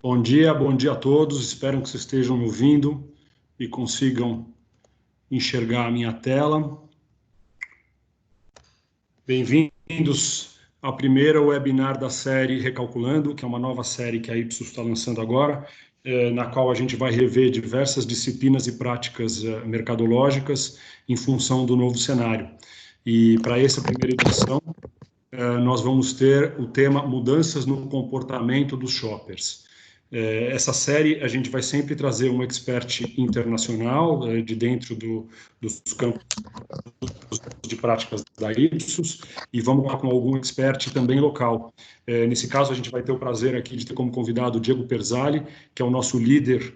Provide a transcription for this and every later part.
Bom dia a todos. Espero que vocês estejam me ouvindo e consigam enxergar a minha tela. Bem-vindos ao primeiro webinar da série Recalculando, que é uma nova série que a Ipsos está lançando agora, na qual a gente vai rever diversas disciplinas e práticas mercadológicas em função do novo cenário. E para essa primeira edição, nós vamos ter o tema Mudanças no Comportamento dos Shoppers. Essa série a gente vai sempre trazer um expert internacional de dentro dos campos de práticas da Ipsos e vamos lá com algum expert também local. Nesse caso, a gente vai ter o prazer aqui de ter como convidado o Diego Perzali, que é o nosso líder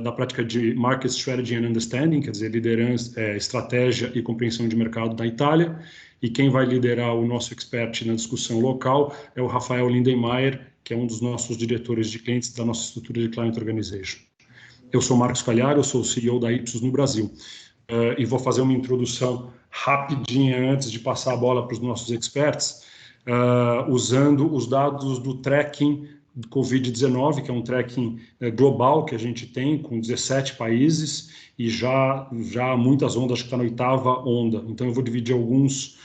da prática de Market Strategy and Understanding, quer dizer, liderança, estratégia e compreensão de mercado da Itália. E quem vai liderar o nosso expert na discussão local é o Rafael Lindenmayer, que é um dos nossos diretores de clientes da nossa estrutura de Client Organization. Eu sou Marcos Cagliari, eu sou o CEO da Ipsos no Brasil. E vou fazer uma introdução rapidinha antes de passar a bola para os nossos experts, usando os dados do tracking do Covid-19, que é um tracking global que a gente tem com 17 países e já há muitas ondas, acho que está na 8ª onda. Então eu vou dividir alguns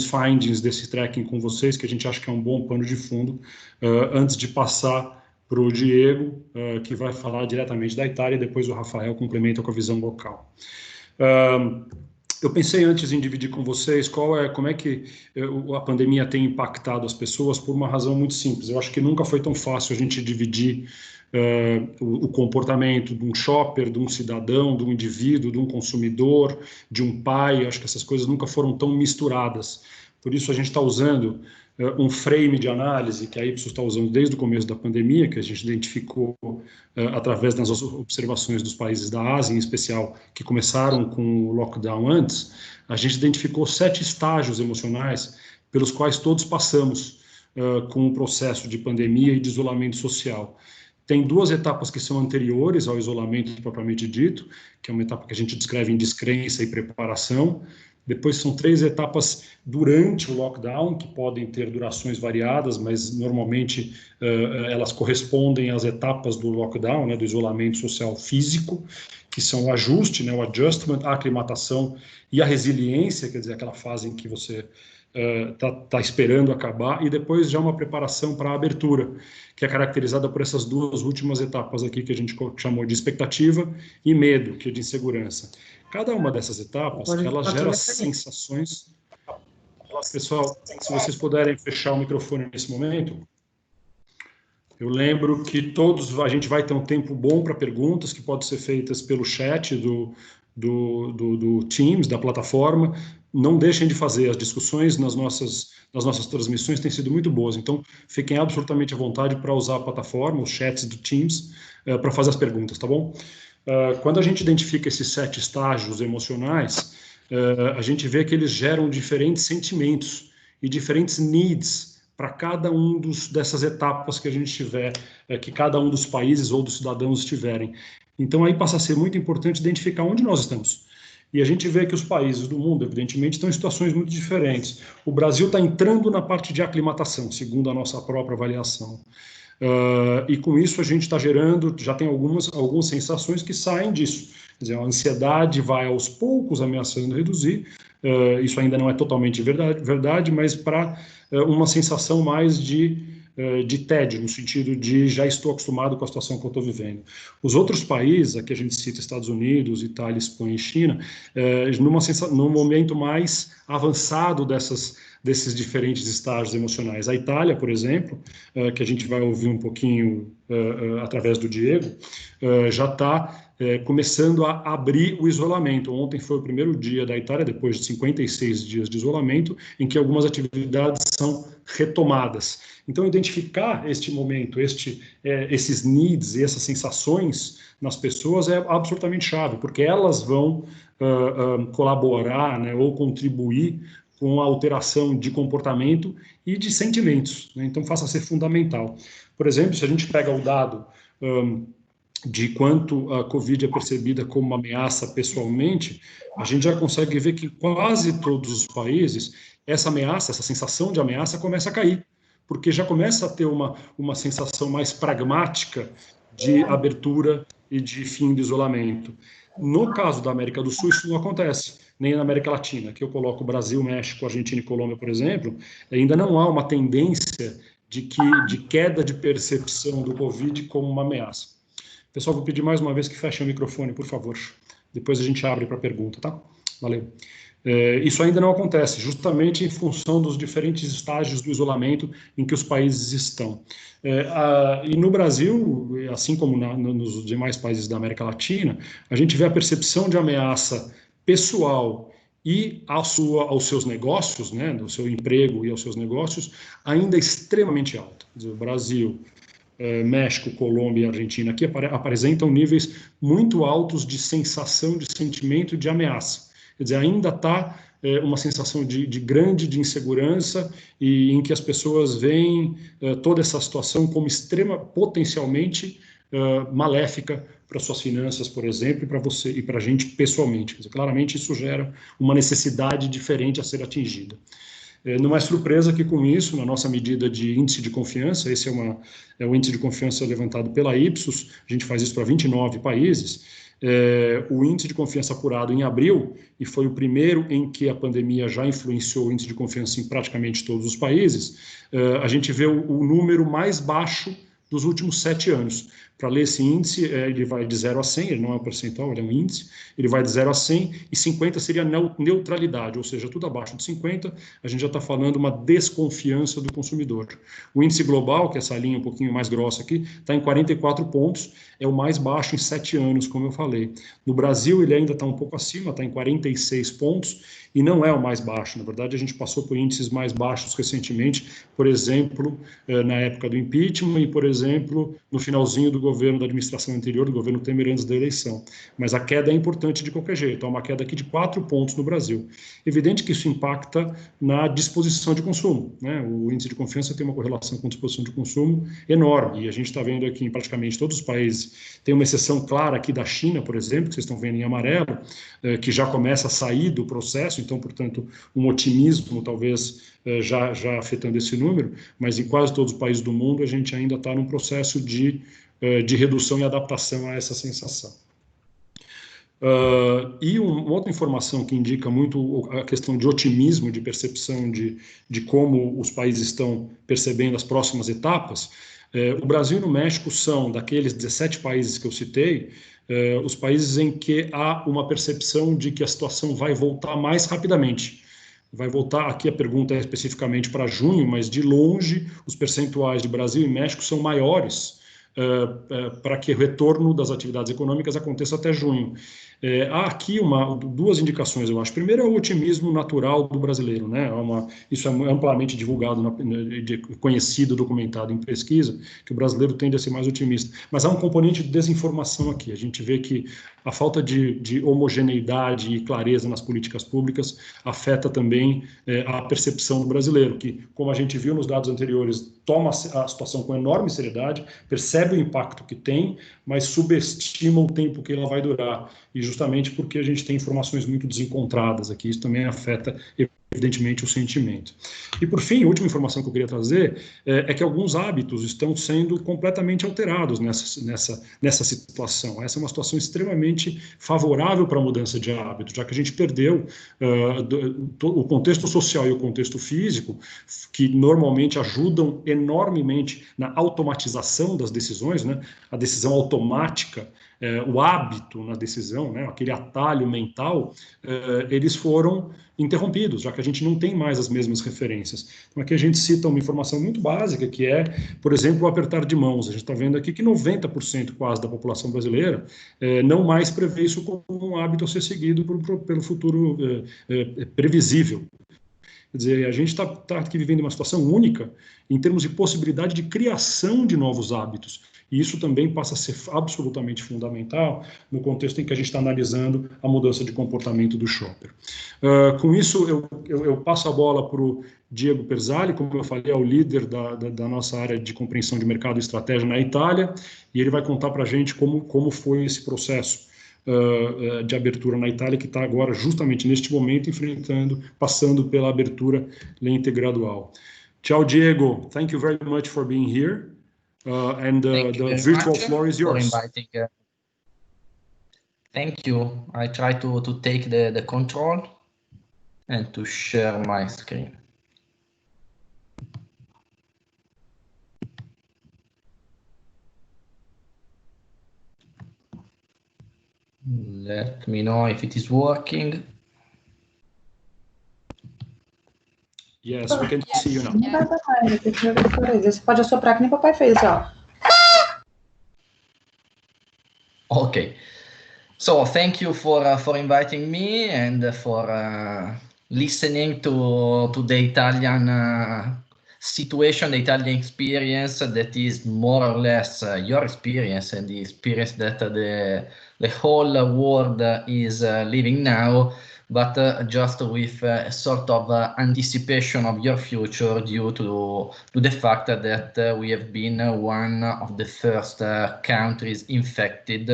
findings desse tracking com vocês, que a gente acha que é um bom pano de fundo, antes de passar para o Diego, que vai falar diretamente da Itália, e depois o Rafael complementa com a visão local. Eu pensei antes em dividir com vocês como é que a pandemia tem impactado as pessoas por uma razão muito simples. Eu acho que nunca foi tão fácil a gente dividir o comportamento de um shopper, de um cidadão, de um indivíduo, de um consumidor, de um pai. Eu acho que essas coisas nunca foram tão misturadas. Por isso a gente está usando um frame de análise que a Ipsos está usando desde o começo da pandemia, que a gente identificou através das observações dos países da Ásia, em especial, que começaram com o lockdown antes. A gente identificou 7 estágios emocionais pelos quais todos passamos com o processo de pandemia e de isolamento social. Tem 2 etapas que são anteriores ao isolamento propriamente dito, que é uma etapa que a gente descreve em descrença e preparação. Depois são 3 etapas durante o lockdown, que podem ter durações variadas, mas normalmente elas correspondem às etapas do lockdown, né, do isolamento social físico, que são o ajuste, né, o adjustment, a aclimatação e a resiliência, quer dizer, aquela fase em que você está esperando acabar, e depois já uma preparação para a abertura, que é caracterizada por essas 2 últimas etapas aqui que a gente chamou de expectativa e medo, que é de insegurança. Cada uma dessas etapas, ela gera sensações. Pessoal, se vocês puderem fechar o microfone nesse momento, eu lembro que a gente vai ter um tempo bom para perguntas que podem ser feitas pelo chat do Teams, da plataforma. Não deixem de fazer, as discussões nas nossas transmissões têm sido muito boas, então fiquem absolutamente à vontade para usar a plataforma, os chats do Teams, para fazer as perguntas, tá bom? Quando a gente identifica esses 7 estágios emocionais, a gente vê que eles geram diferentes sentimentos e diferentes needs para cada um dessas etapas que a gente tiver, que cada um dos países ou dos cidadãos tiverem. Então aí passa a ser muito importante identificar onde nós estamos. E a gente vê que os países do mundo, evidentemente, estão em situações muito diferentes. O Brasil está entrando na parte de aclimatação, segundo a nossa própria avaliação. E com isso a gente está gerando, já tem algumas sensações que saem disso. Quer dizer, a ansiedade vai aos poucos ameaçando reduzir, isso ainda não é totalmente verdade, mas para uma sensação mais de tédio, no sentido de já estou acostumado com a situação que eu estou vivendo. Os outros países, aqui a gente cita Estados Unidos, Itália, Espanha e China, num momento mais avançado desses diferentes estágios emocionais. A Itália, por exemplo, que a gente vai ouvir um pouquinho através do Diego, já está começando a abrir o isolamento. Ontem foi o primeiro dia da Itália, depois de 56 dias de isolamento, em que algumas atividades são retomadas. Então, identificar este momento, esses needs e essas sensações nas pessoas é absolutamente chave, porque elas vão colaborar, né, ou contribuir com a alteração de comportamento e de sentimentos, né? Então, passa a ser fundamental. Por exemplo, se a gente pega o dado de quanto a Covid é percebida como uma ameaça pessoalmente, a gente já consegue ver que em quase todos os países essa ameaça, essa sensação de ameaça começa a cair, porque já começa a ter uma sensação mais pragmática de abertura e de fim do isolamento. No caso da América do Sul, isso não acontece, nem na América Latina, que eu coloco Brasil, México, Argentina e Colômbia, por exemplo, ainda não há uma tendência de queda de percepção do Covid como uma ameaça. Pessoal, vou pedir mais uma vez que fechem o microfone, por favor. Depois a gente abre para pergunta, tá? Valeu. Isso ainda não acontece, justamente em função dos diferentes estágios do isolamento em que os países estão. E no Brasil, assim como nos demais países da América Latina, a gente vê a percepção de ameaça pessoal e aos seus negócios, né, do seu emprego e aos seus negócios, ainda extremamente alta. Quer dizer, o Brasil, México, Colômbia e Argentina aqui apresentam níveis muito altos de sensação, de sentimento de ameaça. Quer dizer, ainda está uma sensação de grande de insegurança e em que as pessoas veem toda essa situação como potencialmente maléfica para suas finanças, por exemplo, e para você e para a gente pessoalmente. Quer dizer, claramente isso gera uma necessidade diferente a ser atingida. Não é surpresa que com isso, na nossa medida de índice de confiança, esse é o índice de confiança levantado pela Ipsos, a gente faz isso para 29 países, o índice de confiança apurado em abril, e foi o primeiro em que a pandemia já influenciou o índice de confiança em praticamente todos os países, a gente vê o número mais baixo dos últimos 7 anos. Para ler esse índice, ele vai de 0 a 100, ele não é um percentual, ele é um índice, ele vai de 0 a 100 e 50 seria neutralidade, ou seja, tudo abaixo de 50, a gente já está falando uma desconfiança do consumidor. O índice global, que é essa linha um pouquinho mais grossa aqui, está em 44 pontos, é o mais baixo em 7 anos, como eu falei. No Brasil, ele ainda está um pouco acima, está em 46 pontos, e não é o mais baixo. Na verdade, a gente passou por índices mais baixos recentemente, por exemplo, na época do impeachment e, por exemplo, no finalzinho do governo da administração anterior, do governo Temer, antes da eleição. Mas a queda é importante de qualquer jeito. Há uma queda aqui de 4 pontos no Brasil. Evidente que isso impacta na disposição de consumo, né? O índice de confiança tem uma correlação com disposição de consumo enorme. E a gente está vendo aqui em praticamente todos os países. Tem uma exceção clara aqui da China, por exemplo, que vocês estão vendo em amarelo, que já começa a sair do processo. Então, portanto, um otimismo talvez já afetando esse número, mas em quase todos os países do mundo a gente ainda está num processo de redução e adaptação a essa sensação. E uma outra informação que indica muito a questão de otimismo, de percepção de como os países estão percebendo as próximas etapas, o Brasil e o México são, daqueles 17 países que eu citei, os países em que há uma percepção de que a situação vai voltar mais rapidamente. Vai voltar, aqui a pergunta é especificamente para junho, mas de longe os percentuais de Brasil e México são maiores para que o retorno das atividades econômicas aconteça até junho. Há aqui duas indicações, eu acho. Primeiro é o otimismo natural do brasileiro, né? Isso é amplamente divulgado, conhecido, documentado em pesquisa, que o brasileiro tende a ser mais otimista. Mas há um componente de desinformação aqui. A gente vê que a falta de homogeneidade e clareza nas políticas públicas afeta também a percepção do brasileiro, que, como a gente viu nos dados anteriores, toma a situação com enorme seriedade, percebe o impacto que tem, mas subestima o tempo que ela vai durar. E justamente porque a gente tem informações muito desencontradas aqui, isso também afeta, evidentemente, o sentimento. E, por fim, a última informação que eu queria trazer é que alguns hábitos estão sendo completamente alterados nessa situação. Essa é uma situação extremamente favorável para a mudança de hábito, já que a gente perdeu o contexto social e o contexto físico, que normalmente ajudam enormemente na automatização das decisões, né? A decisão automática, o hábito na decisão, né? Aquele atalho mental, eles foram interrompidos, já que a gente não tem mais as mesmas referências. Então aqui a gente cita uma informação muito básica, que é, por exemplo, o apertar de mãos. A gente está vendo aqui que 90% quase da população brasileira não mais prevê isso como um hábito a ser seguido pelo futuro previsível. Quer dizer, a gente está aqui vivendo uma situação única em termos de possibilidade de criação de novos hábitos. E isso também passa a ser absolutamente fundamental no contexto em que a gente está analisando a mudança de comportamento do shopper. Com isso, eu passo a bola para o Diego Perzali, como eu falei, é o líder da nossa área de compreensão de mercado e estratégia na Itália, e ele vai contar para a gente como foi esse processo de abertura na Itália, que está agora, justamente neste momento, passando pela abertura lenta e gradual. Ciao, Diego. Thank you very much for being here. And the virtual floor is yours. For inviting. Thank you. I try to take the control and to share my screen. Let me know if it is working. Yes, we can see you now. Você pode assoprar que nem papai fez, ó. Okay. So thank you for inviting me and for listening to the Italian situation, the Italian experience that is more or less your experience and the experience that the whole world is living now, but just with a sort of anticipation of your future due to the fact that we have been one of the first countries infected,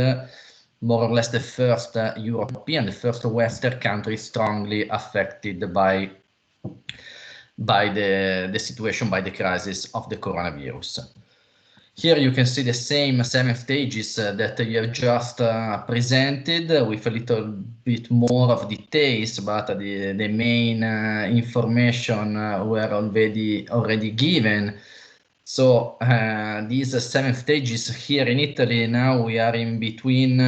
more or less the first European, the first Western country strongly affected by the situation, by the crisis of the coronavirus. Here you can see the same 7 stages that you have just presented with a little bit more of details, but the main information were already given. So these 7 stages here in Italy, now we are in between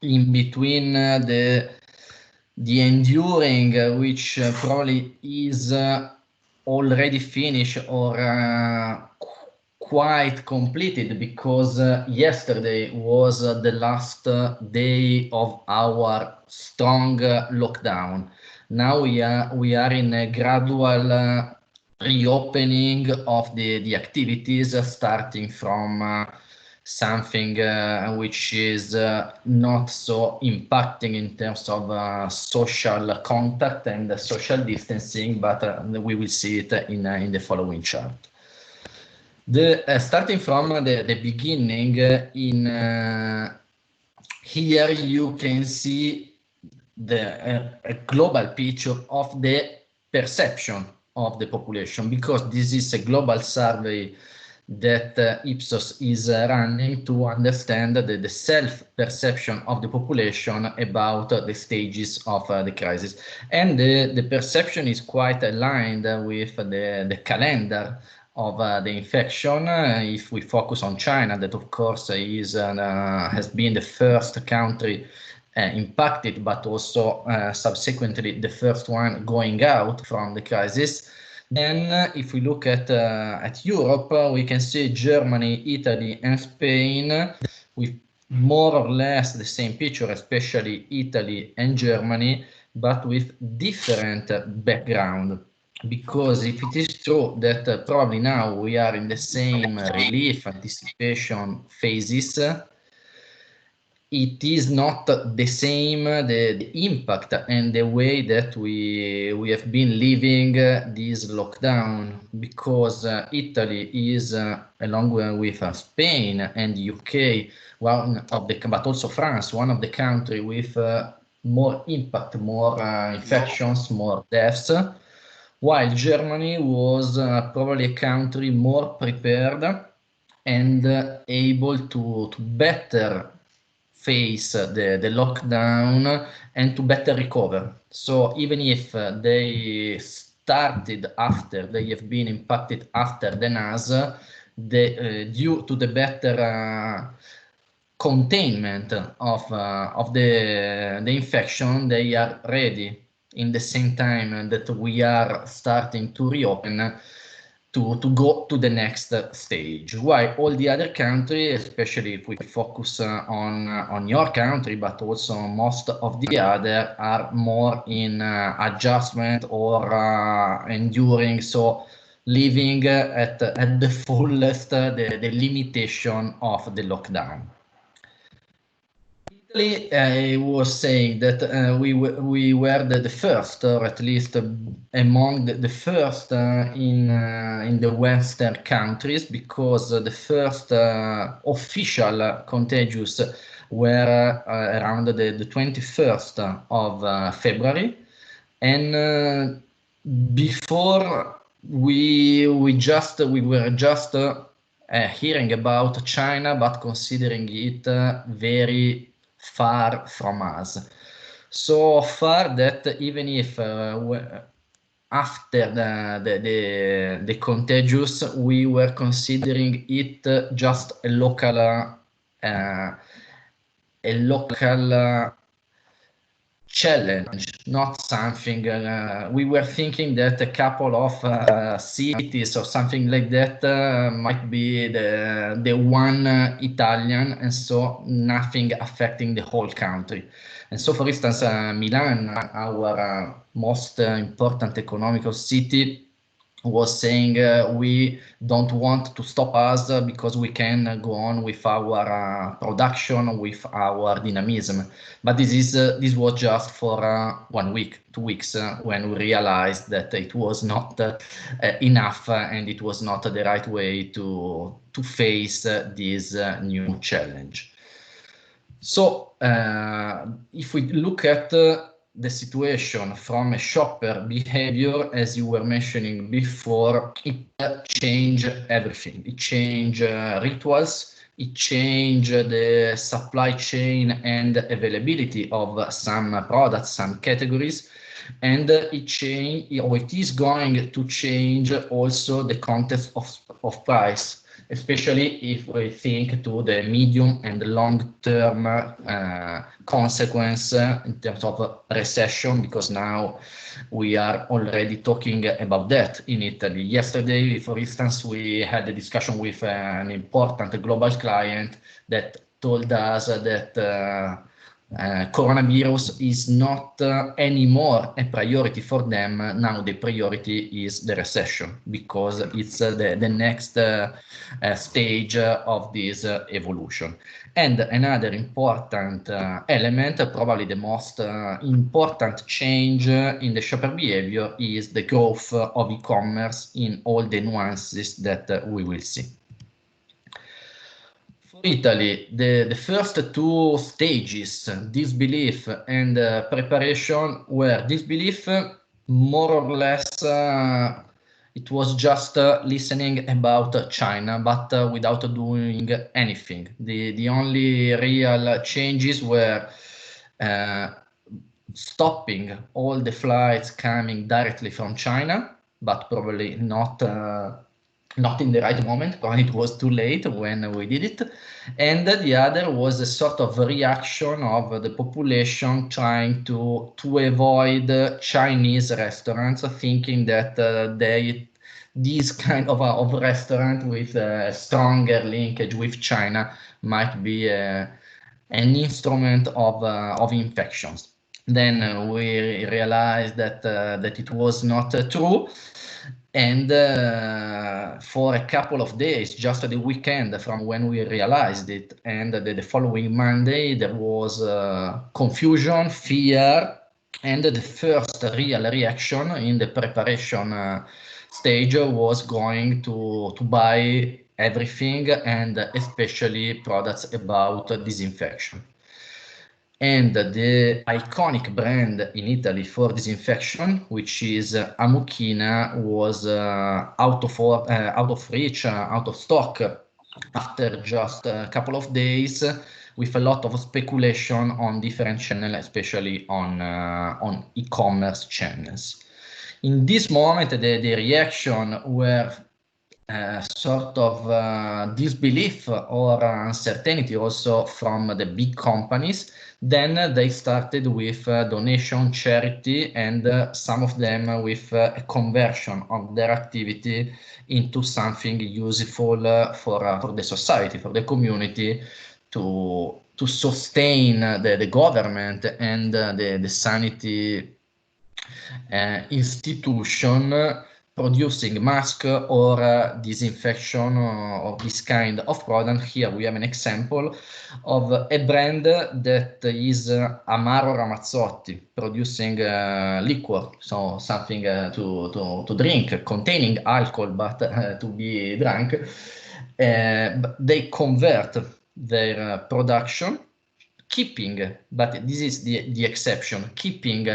the enduring, which probably is already finished or quite completed, because yesterday was the last day of our strong lockdown. Now we are in a gradual reopening of the activities, starting from something which is not so impacting in terms of social contact and social distancing, but we will see it in the following chart. Starting from the beginning, here you can see a global picture of the perception of the population, because this is a global survey that Ipsos is running to understand the self-perception of the population about the stages of the crisis. And the perception is quite aligned with the calendar of the infection. If we focus on China, that of course has been the first country impacted, but also subsequently the first one going out from the crisis. Then if we look at Europe, we can see Germany, Italy, and Spain with more or less the same picture, especially Italy and Germany, but with different background. Because if it is true that probably now we are in the same relief anticipation phases, it is not the same the impact and the way that we have been living this lockdown, because Italy is along with Spain and UK but also France, one of the country with more impact, more infections, more deaths, while Germany was probably a country more prepared and able to better face the lockdown and to better recover. So even if they started after, they have been impacted after than us, due to the better containment of the infection, they are ready in the same time that we are starting to reopen to go to the next stage. While all the other countries, especially if we focus on your country, but also most of the other, are more in adjustment or enduring, so living at the fullest the limitation of the lockdown. I was saying that we were the first, or at least among the first in the Western countries, because the first official contagious were around the 21st of February, And before we were just hearing about China, but considering it very far from us. So far that even if after the contagious, we were considering it just a local challenge, not something. We were thinking that a couple of cities or something like that might be the one Italian, and so nothing affecting the whole country. And so, for instance, Milan, our most important economical city, was saying we don't want to stop us because we can go on with our production, with our dynamism. But this was just for 1 week, 2 weeks, when we realized that it was not enough and it was not the right way to face this new challenge. So if we look at the situation from a shopper behavior, as you were mentioning before, it changed everything. It changed rituals, it changed the supply chain and availability of some products, some categories, and it is going to change also the context of price, especially if we think to the medium and long-term consequence in terms of recession, because now we are already talking about that in Italy. Yesterday, for instance, we had a discussion with an important global client that told us that coronavirus is not anymore a priority for them. Now the priority is the recession, because it's the next stage of this evolution. And another important element, probably the most important change in the shopper behavior, is the growth of e-commerce in all the nuances that we will see. Italy, the first two stages, disbelief and preparation, were disbelief, more or less it was just listening about China, but without doing anything. The only real changes were stopping all the flights coming directly from China, but probably not in the right moment, because it was too late when we did it. And the other was a sort of reaction of the population trying to avoid Chinese restaurants, thinking that this kind of restaurant with a stronger linkage with China might be an instrument of infections. Then we realized that it was not true. And for a couple of days, just the weekend from when we realized it, and the following Monday, there was confusion, fear, and the first real reaction in the preparation stage was going to buy everything, and especially products about disinfection. And the iconic brand in Italy for disinfection, which is Amuchina, was out of reach, out of stock after just a couple of days, with a lot of speculation on different channels, especially on e-commerce channels. In this moment, the reaction were sort of disbelief or uncertainty also from the big companies. Then they started with donation, charity, and some of them with a conversion of their activity into something useful for the society, for the community, to sustain the government and the sanity institution producing mask or disinfection or this kind of product. Here we have an example of a brand that is Amaro Ramazzotti, producing liquor, so something to drink, containing alcohol but to be drunk. They convert their production keeping, but this is the exception, keeping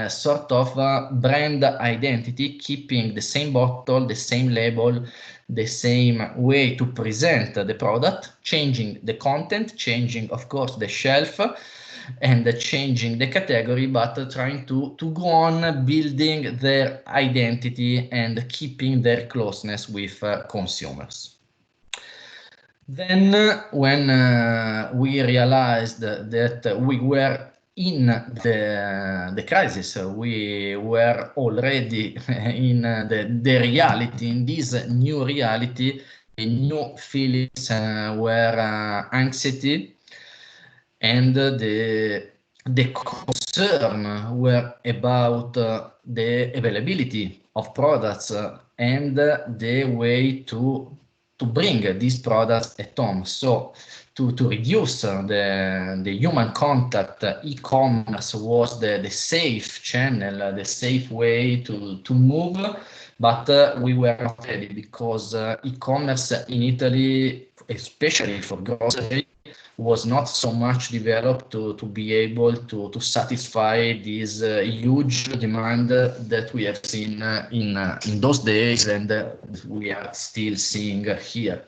sort of brand identity, keeping the same bottle, the same label, the same way to present the product, changing the content, changing, of course, the shelf, and changing the category, but trying to go on building their identity and keeping their closeness with consumers. Then when we realized that we were in the crisis, we were already in the reality, in this new reality, the new feelings were anxiety, and the concern were about the availability of products and the way to bring these products at home. So to reduce the human contact, e-commerce was the safe channel, the safe way to move, but we were not ready because e-commerce in Italy, especially for grocery, was not so much developed to be able to satisfy this huge demand that we have seen in those days, and we are still seeing here.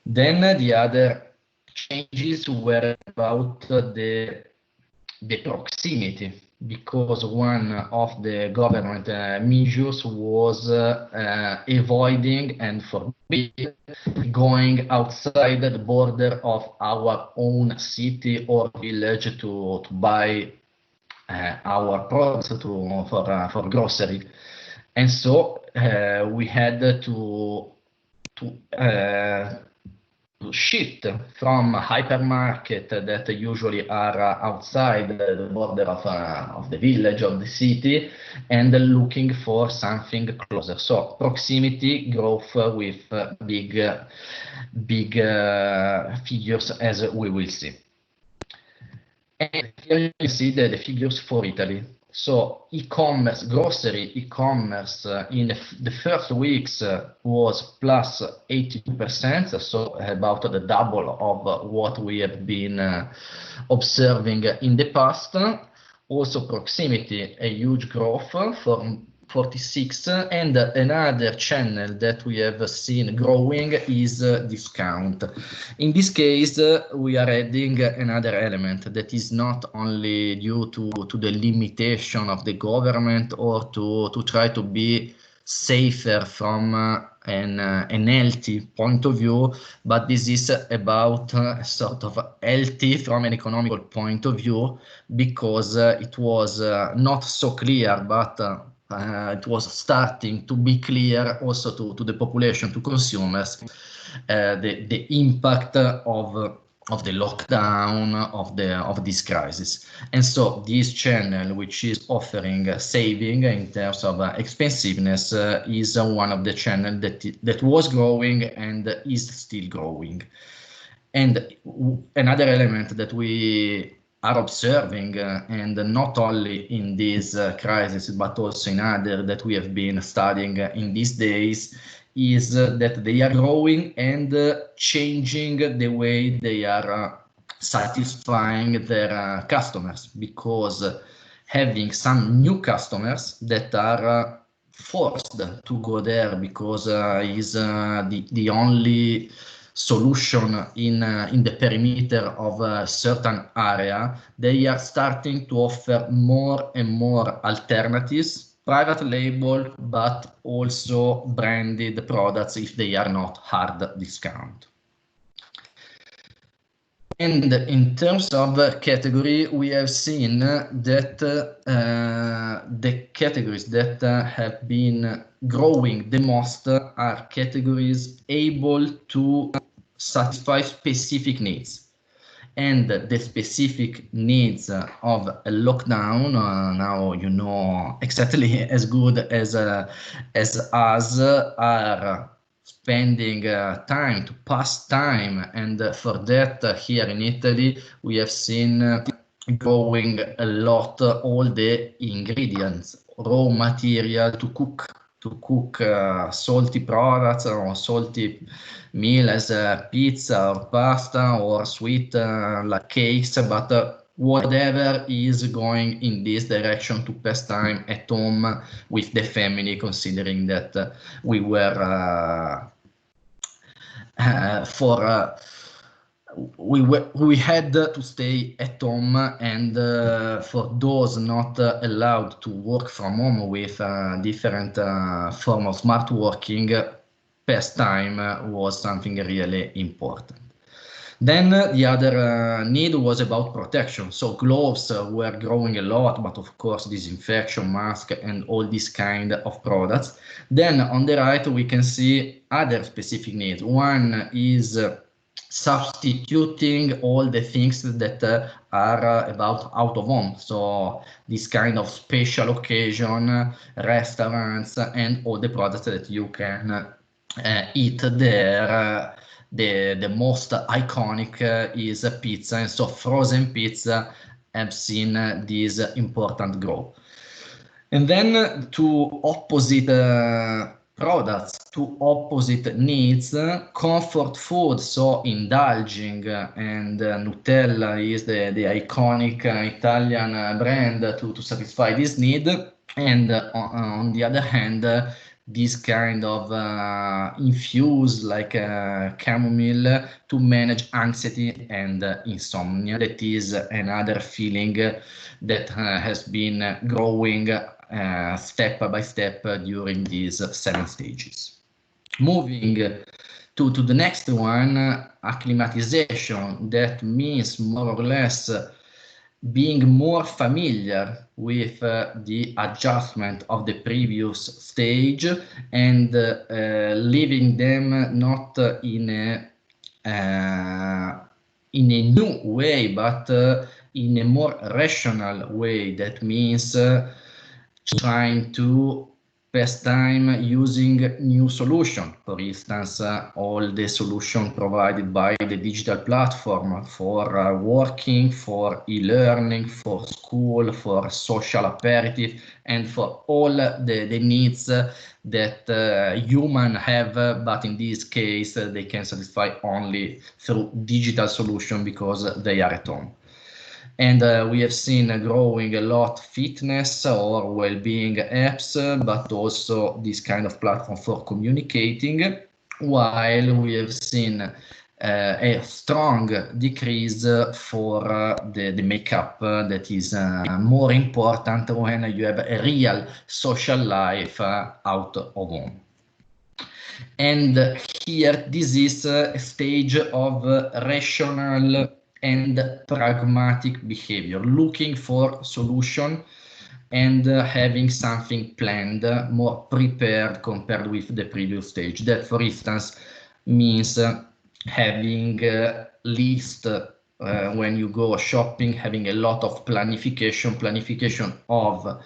Then the other changes were about the proximity, because one of the government measures was avoiding and forbidding going outside the border of our own city or village to buy our products for grocery. And so we had to shift from hypermarket that usually are outside the border of the village, of the city, and looking for something closer. So proximity growth with big figures, as we will see. And here you see the figures for Italy. So e-commerce, grocery e-commerce in the first weeks was plus 82%, so about the double of what we have been observing in the past. Also proximity, a huge growth from 46, and another channel that we have seen growing is discount. In this case, we are adding another element that is not only due to the limitation of the government or to try to be safer from an healthy point of view, but this is about sort of healthy from an economical point of view, because it was not so clear, but it was starting to be clear also to the population, to consumers, the impact of the lockdown, of this crisis. And so this channel, which is offering saving in terms of expensiveness, is one of the channels that was growing and is still growing. And another element that we are observing, and not only in this crisis, but also in other that we have been studying in these days, is that they are growing and changing the way they are satisfying their customers, because having some new customers that are forced to go there because is the only solution in the perimeter of a certain area, they are starting to offer more and more alternatives, private label, but also branded products if they are not hard discount. And in terms of category, we have seen that the categories that have been growing the most are categories able to satisfy specific needs. And the specific needs of a lockdown, now you know exactly as good as us, are spending time to pass time, and for that here in Italy we have seen growing a lot all the ingredients, raw material to cook cook salty products or salty meal as pizza or pasta or sweet like cakes, but whatever is going in this direction to pass time at home with the family, considering that we were we had to stay at home, and for those not allowed to work from home with different form of smart working, pastime was something really important. Then the other need was about protection. So gloves were growing a lot, but of course disinfection, mask, and all these kind of products. Then on the right we can see other specific needs. One is substituting all the things that are about out of home. So this kind of special occasion, restaurants, and all the products that you can eat there. The most iconic is pizza, and so frozen pizza have seen this important growth. And then to opposite products, to opposite needs, comfort food, so indulging, and Nutella is the iconic Italian brand to satisfy this need. And on the other hand, this kind of infuse like chamomile to manage anxiety and insomnia. That is another feeling that has been growing step by step during these 7 stages. Moving to the next one, acclimatization. That means more or less being more familiar with the adjustment of the previous stage, and leaving them not in a new way, but in a more rational way. That means trying to pass time using new solution. For instance, all the solution provided by the digital platform for working, for e-learning, for school, for social aperitif, and for all the needs that human have, but in this case they can satisfy only through digital solution because they are at home. And we have seen growing a lot fitness or well-being apps, but also this kind of platform for communicating, while we have seen a strong decrease for the makeup that is more important when you have a real social life out of home. And here, this is a stage of rational and pragmatic behavior, looking for solution and having something planned, more prepared compared with the previous stage. That, for instance, means having a list when you go shopping, having a lot of planification of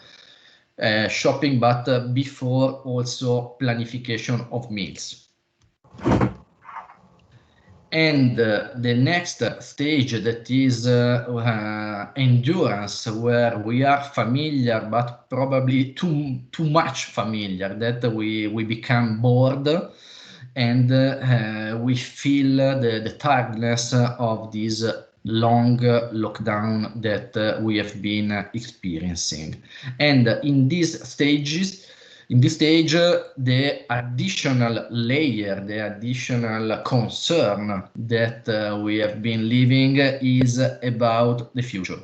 shopping, but before also planification of meals. And the next stage, that is endurance, where we are familiar, but probably too much familiar, that we become bored, and we feel the tiredness of this long lockdown that we have been experiencing. And in this stage, the additional layer, the additional concern that we have been living is about the future.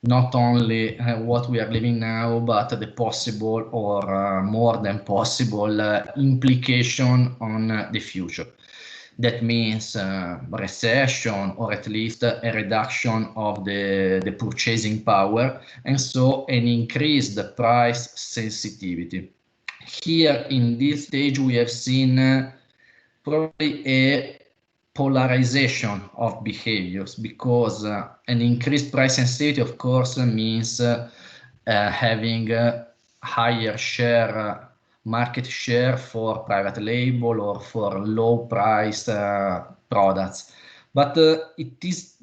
Not only what we are living now, but the possible or more than possible implication on the future. That means recession, or at least a reduction of the purchasing power, and so an increased price sensitivity. Here in this stage, we have seen probably a polarization of behaviors, because an increased price sensitivity, of course, means having a higher market share for private label or for low price products. But it is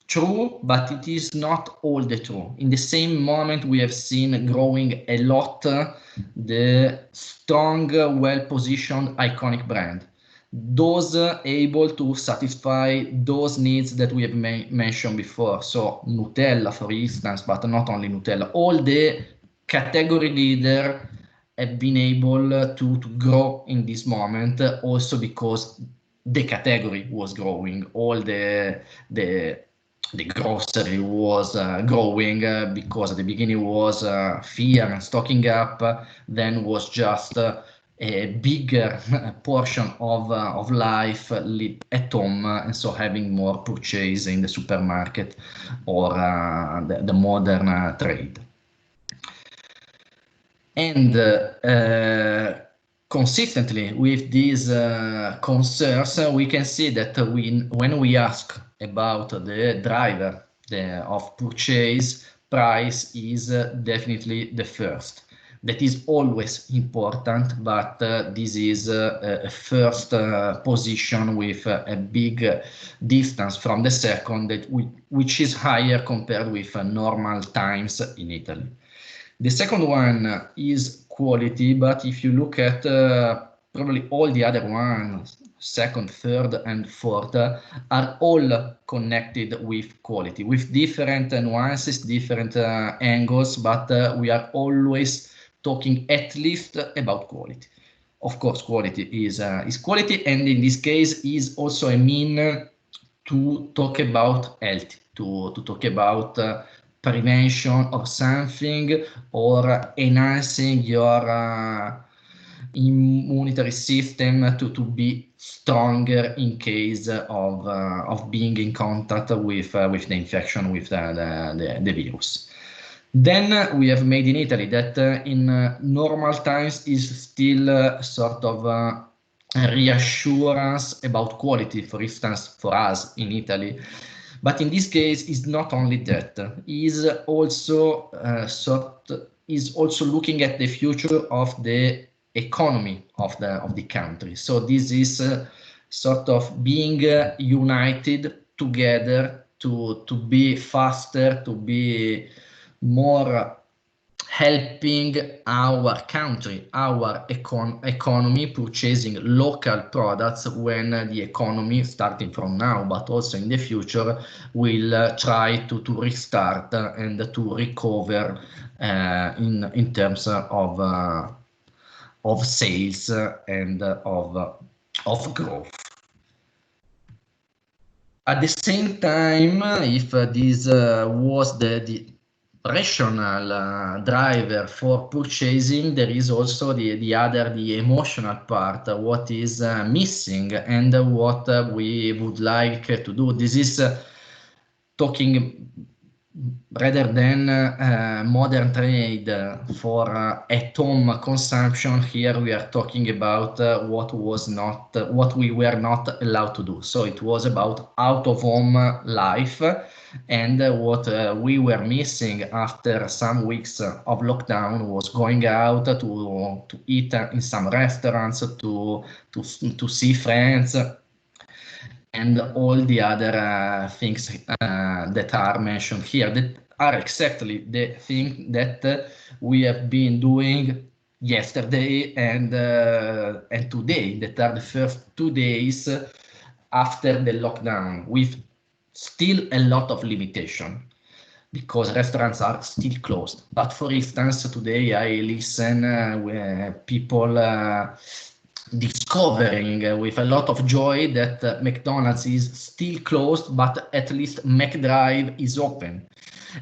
true, but it is not all the true. In the same moment, we have seen growing a lot the strong, well-positioned, iconic brand. Those able to satisfy those needs that we have mentioned before. So Nutella, for instance, but not only Nutella. All the category leader have been able to grow in this moment, also because the category was growing. All the grocery was growing because at the beginning was fear and stocking up, then was just a bigger portion of life at home, and so having more purchase in the supermarket or the modern trade. And consistently with these concerns, we can see that when we ask about the driver of purchase, price is definitely the first. That is always important, but this is a first position with a big distance from the second, which is higher compared with normal times in Italy. The second one is quality, but if you look at probably all the other ones, second, third, and fourth, are all connected with quality, with different nuances, different angles, but we are always talking at least about quality. Of course, quality is quality, and in this case is also a mean to talk about health, to talk about prevention of something or enhancing your immunity system to be stronger in case of being in contact with the infection, with the virus. Then we have Made in Italy, that in normal times is still sort of a reassurance about quality, for instance, for us in Italy. But in this case, it's not only that. Is also looking at the future of the economy of the country. So this is sort of being united together to be faster, to be more helping our country, our economy, purchasing local products when the economy, starting from now, but also in the future, will try to restart and to recover in terms of sales and of growth. At the same time, if this was the rational driver for purchasing, there is also the emotional part, what is missing and what we would like to do. This is talking rather than modern trade for at-home consumption. Here we are talking about what we were not allowed to do. So it was about out-of-home life, and what we were missing after some weeks of lockdown was going out to eat in some restaurants, to see friends, and all the other things that are mentioned here, that are exactly the thing that we have been doing yesterday and today, that are the first 2 days after the lockdown, with still a lot of limitation, because restaurants are still closed. But for instance, today I listen people discovering with a lot of joy that McDonald's is still closed, but at least McDrive is open.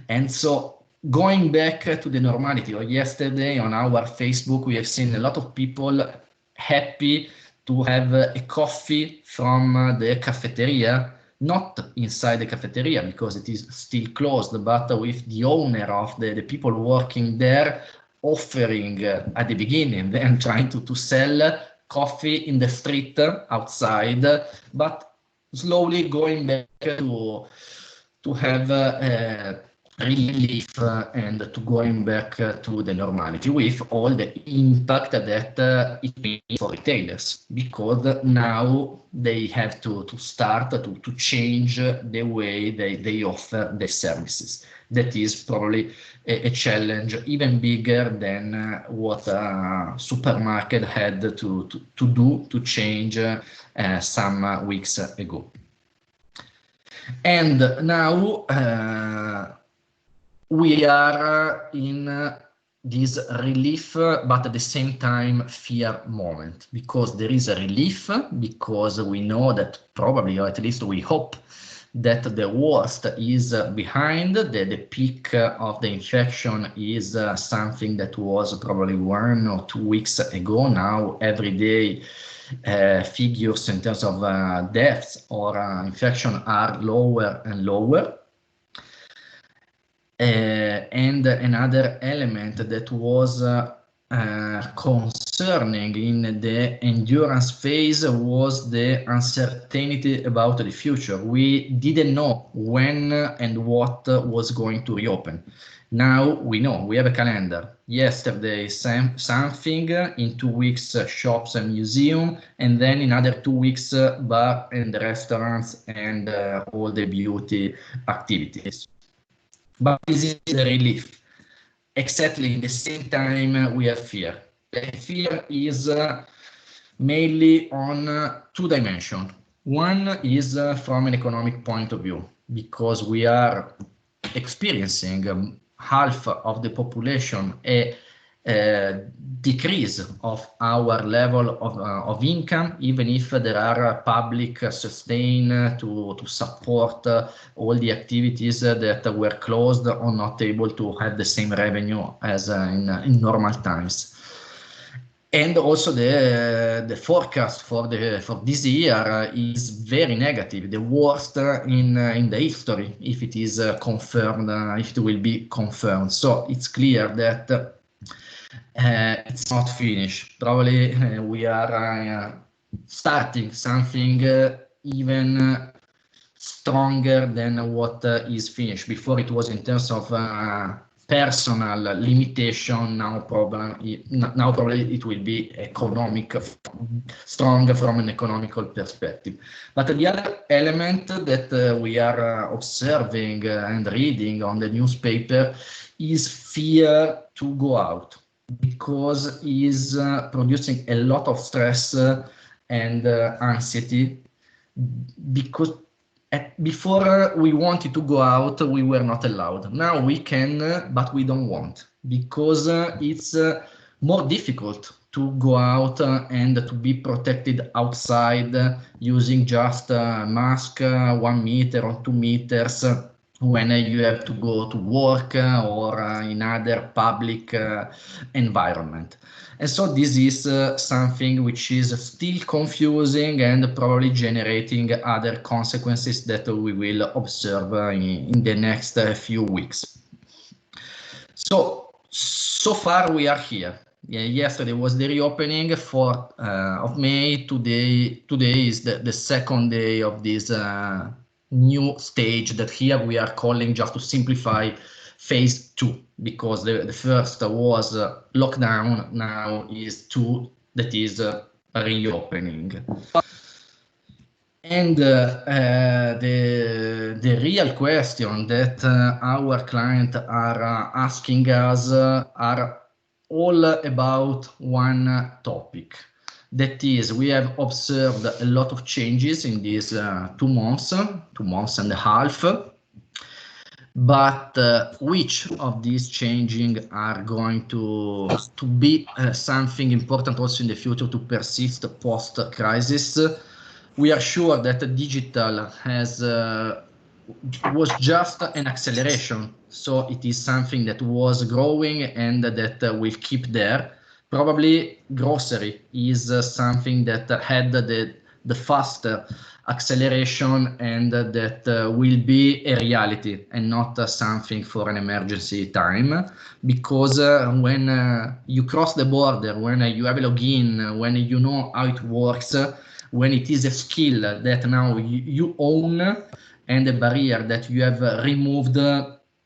And so going back to the normality, or yesterday on our Facebook, we have seen a lot of people happy to have a coffee from the cafeteria, not inside the cafeteria because it is still closed, but with the owner of the people working there offering at the beginning, then trying to sell coffee in the street outside, but slowly going back to have relief and to going back to the normality with all the impact that it means for retailers, because now they have to start to change the way they offer the services. That is probably a challenge even bigger than what a supermarket had to change some weeks ago. And now we are in this relief, but at the same time fear moment, because there is a relief, because we know that probably, or at least we hope, that the worst is behind. The peak of the infection is something that was probably 1 or 2 weeks ago. Now every day figures in terms of deaths or infection are lower and lower. And another element that was concerning in the endurance phase was the uncertainty about the future. We didn't know when and what was going to reopen. Now we know, we have a calendar. Yesterday something, in 2 weeks shops and museum, and then in another 2 weeks bar and restaurants and all the beauty activities. But this is the relief. Exactly in the same time we have fear. The fear is mainly on 2 dimensions. One is from an economic point of view, because we are experiencing half of the population a decrease of our level of income, even if there are public sustain to support all the activities that were closed or not able to have the same revenue as in normal times. And also the forecast for this year is very negative, the worst in the history, if it is confirmed, if it will be confirmed. So it's clear that it's not finished. Probably we are starting something even stronger than what is finished. Before it was in terms of personal limitation. Now probably it will be stronger from an economical perspective. But the other element that we are observing and reading on the newspaper is fear to go out, because is producing a lot of stress and anxiety, because before we wanted to go out, we were not allowed. Now we can, but we don't want, because it's more difficult to go out and to be protected outside using just a mask 1 meter or 2 meters when you have to go to work or in other public environment. And so this is something which is still confusing and probably generating other consequences that we will observe in the next few weeks. So far we are here. Yesterday was the reopening of May. Today is the second day of this new stage that here we are calling, just to simplify, phase 2, because the first was lockdown, now is 2, that is reopening. And the real question that our clients are asking us are all about one topic. That is, we have observed a lot of changes in these 2 months and a half. But which of these changing are going to be something important also in the future to persist post-crisis? We are sure that digital was just an acceleration, so it is something that was growing and that will keep there. Probably grocery is something that had the faster acceleration and that will be a reality and not something for an emergency time, because when you cross the border, when you have a login, when you know how it works, when it is a skill that now you own and a barrier that you have removed,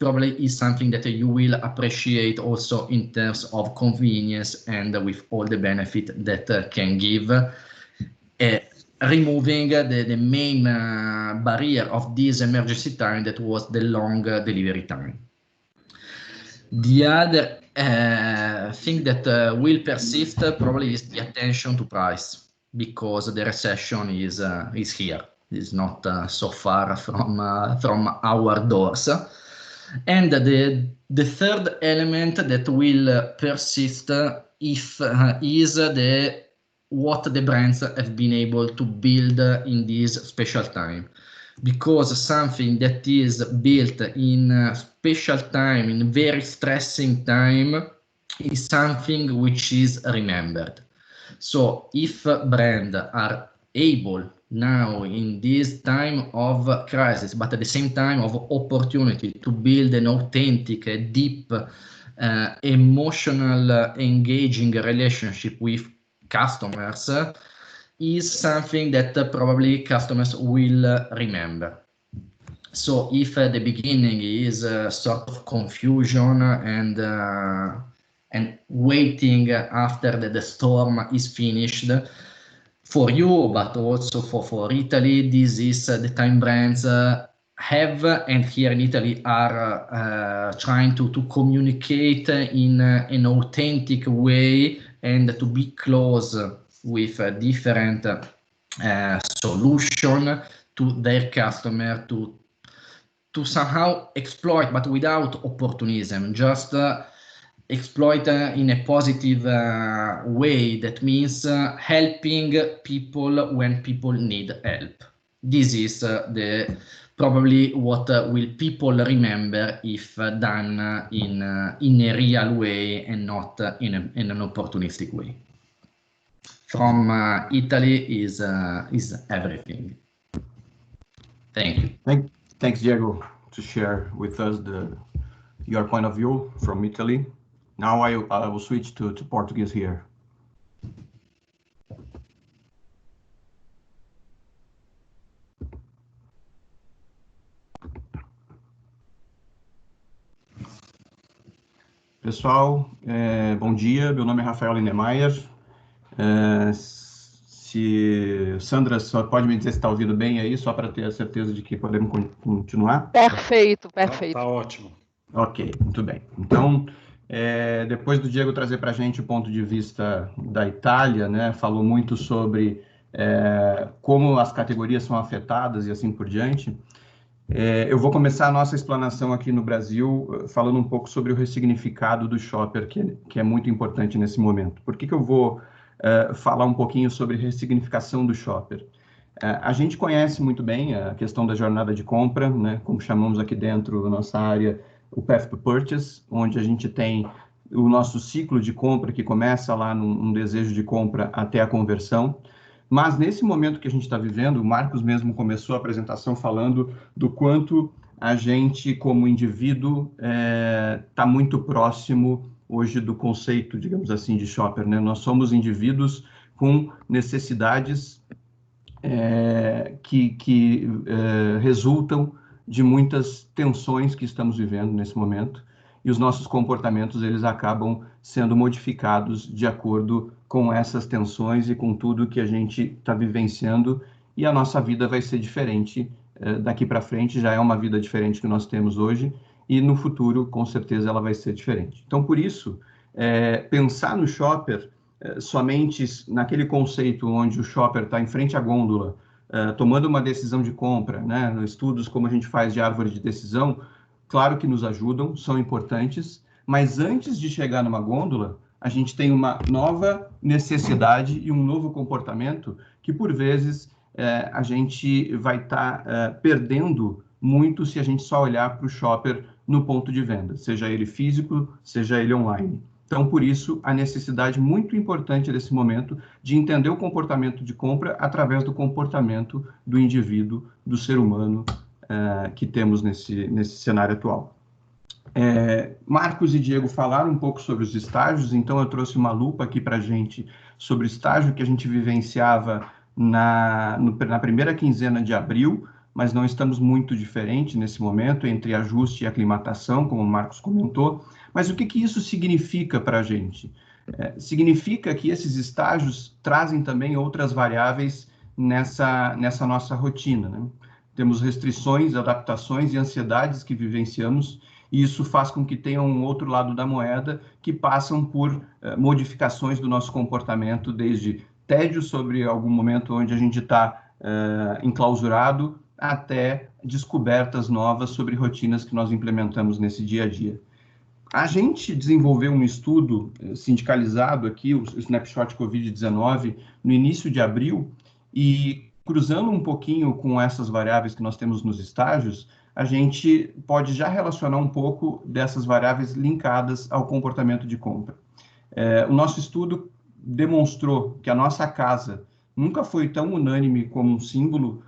probably is something that you will appreciate also in terms of convenience and with all the benefit that can give, removing the main barrier of this emergency time, that was the long delivery time. The other thing that will persist probably is the attention to price, because the recession is here. It's not so far from our doors. And the third element that will persist is what the brands have been able to build in this special time. Because something that is built in a special time, in very stressing time, is something which is remembered. So if brands are able now in this time of crisis, but at the same time of opportunity, to build an authentic, deep, emotional, engaging relationship with customers, is something that probably customers will remember. So if at the beginning is a sort of confusion and waiting after the storm is finished, for you, but also for Italy, this is the time brands have, and here in Italy are trying to communicate in an authentic way and to be close with a different solution to their customer, to somehow exploit, but without opportunism, just exploit in a positive way. That means helping people when people need help. This is probably what will people remember if done in a real way and not in an opportunistic way. From Italy is everything. Thank you. Thanks, Diego, to share with us your point of view from Italy. Now I will switch to Portuguese here. Pessoal, bom dia, meu nome é Rafael Lindemeyer. Se Sandra só pode me dizer se está ouvindo bem aí, só para ter a certeza de que podemos continuar? Perfeito. Tá ótimo. Ok, muito bem. Então, depois do Diego trazer para a gente o ponto de vista da Itália, né, falou muito sobre como as categorias são afetadas e assim por diante, eu vou começar a nossa explanação aqui no Brasil falando um pouco sobre o ressignificado do shopper, que é muito importante nesse momento. Por que eu vou falar um pouquinho sobre ressignificação do shopper? A gente conhece muito bem a questão da jornada de compra, né, como chamamos aqui dentro da nossa área, o Path to Purchase, onde a gente tem o nosso ciclo de compra que começa lá num desejo de compra até a conversão. Mas nesse momento que a gente está vivendo, o Marcos mesmo começou a apresentação falando do quanto a gente, como indivíduo, está muito próximo hoje do conceito, digamos assim, de shopper, né? Nós somos indivíduos com necessidades que resultam de muitas tensões que estamos vivendo nesse momento, e os nossos comportamentos eles acabam sendo modificados de acordo com essas tensões e com tudo que a gente está vivenciando, e a nossa vida vai ser diferente daqui para frente. Já é uma vida diferente que nós temos hoje, e no futuro, com certeza, ela vai ser diferente. Então, por isso, pensar no shopper somente naquele conceito onde o shopper está em frente à gôndola, tomando uma decisão de compra, né? Estudos como a gente faz de árvore de decisão, claro que nos ajudam, são importantes, mas antes de chegar numa gôndola, a gente tem uma nova necessidade e um novo comportamento que, por vezes, a gente vai estar perdendo muito se a gente só olhar para o shopper no ponto de venda, seja ele físico, seja ele online. Então, por isso, a necessidade muito importante desse momento de entender o comportamento de compra através do comportamento do indivíduo, do ser humano que temos nesse cenário atual. Marcos e Diego falaram um pouco sobre os estágios, então eu trouxe uma lupa aqui para a gente sobre o estágio que a gente vivenciava na primeira quinzena de abril, mas não estamos muito diferente nesse momento entre ajuste e aclimatação, como o Marcos comentou. Mas o que isso significa para a gente? Significa que esses estágios trazem também outras variáveis nessa nossa rotina, né? Temos restrições, adaptações e ansiedades que vivenciamos, e isso faz com que tenha um outro lado da moeda que passam por modificações do nosso comportamento, desde tédio sobre algum momento onde a gente está enclausurado, até descobertas novas sobre rotinas que nós implementamos nesse dia a dia. A gente desenvolveu um estudo sindicalizado aqui, o Snapshot Covid-19, no início de abril, e cruzando um pouquinho com essas variáveis que nós temos nos estágios, a gente pode já relacionar um pouco dessas variáveis linkadas ao comportamento de compra. O nosso estudo demonstrou que a nossa casa nunca foi tão unânime como um símbolo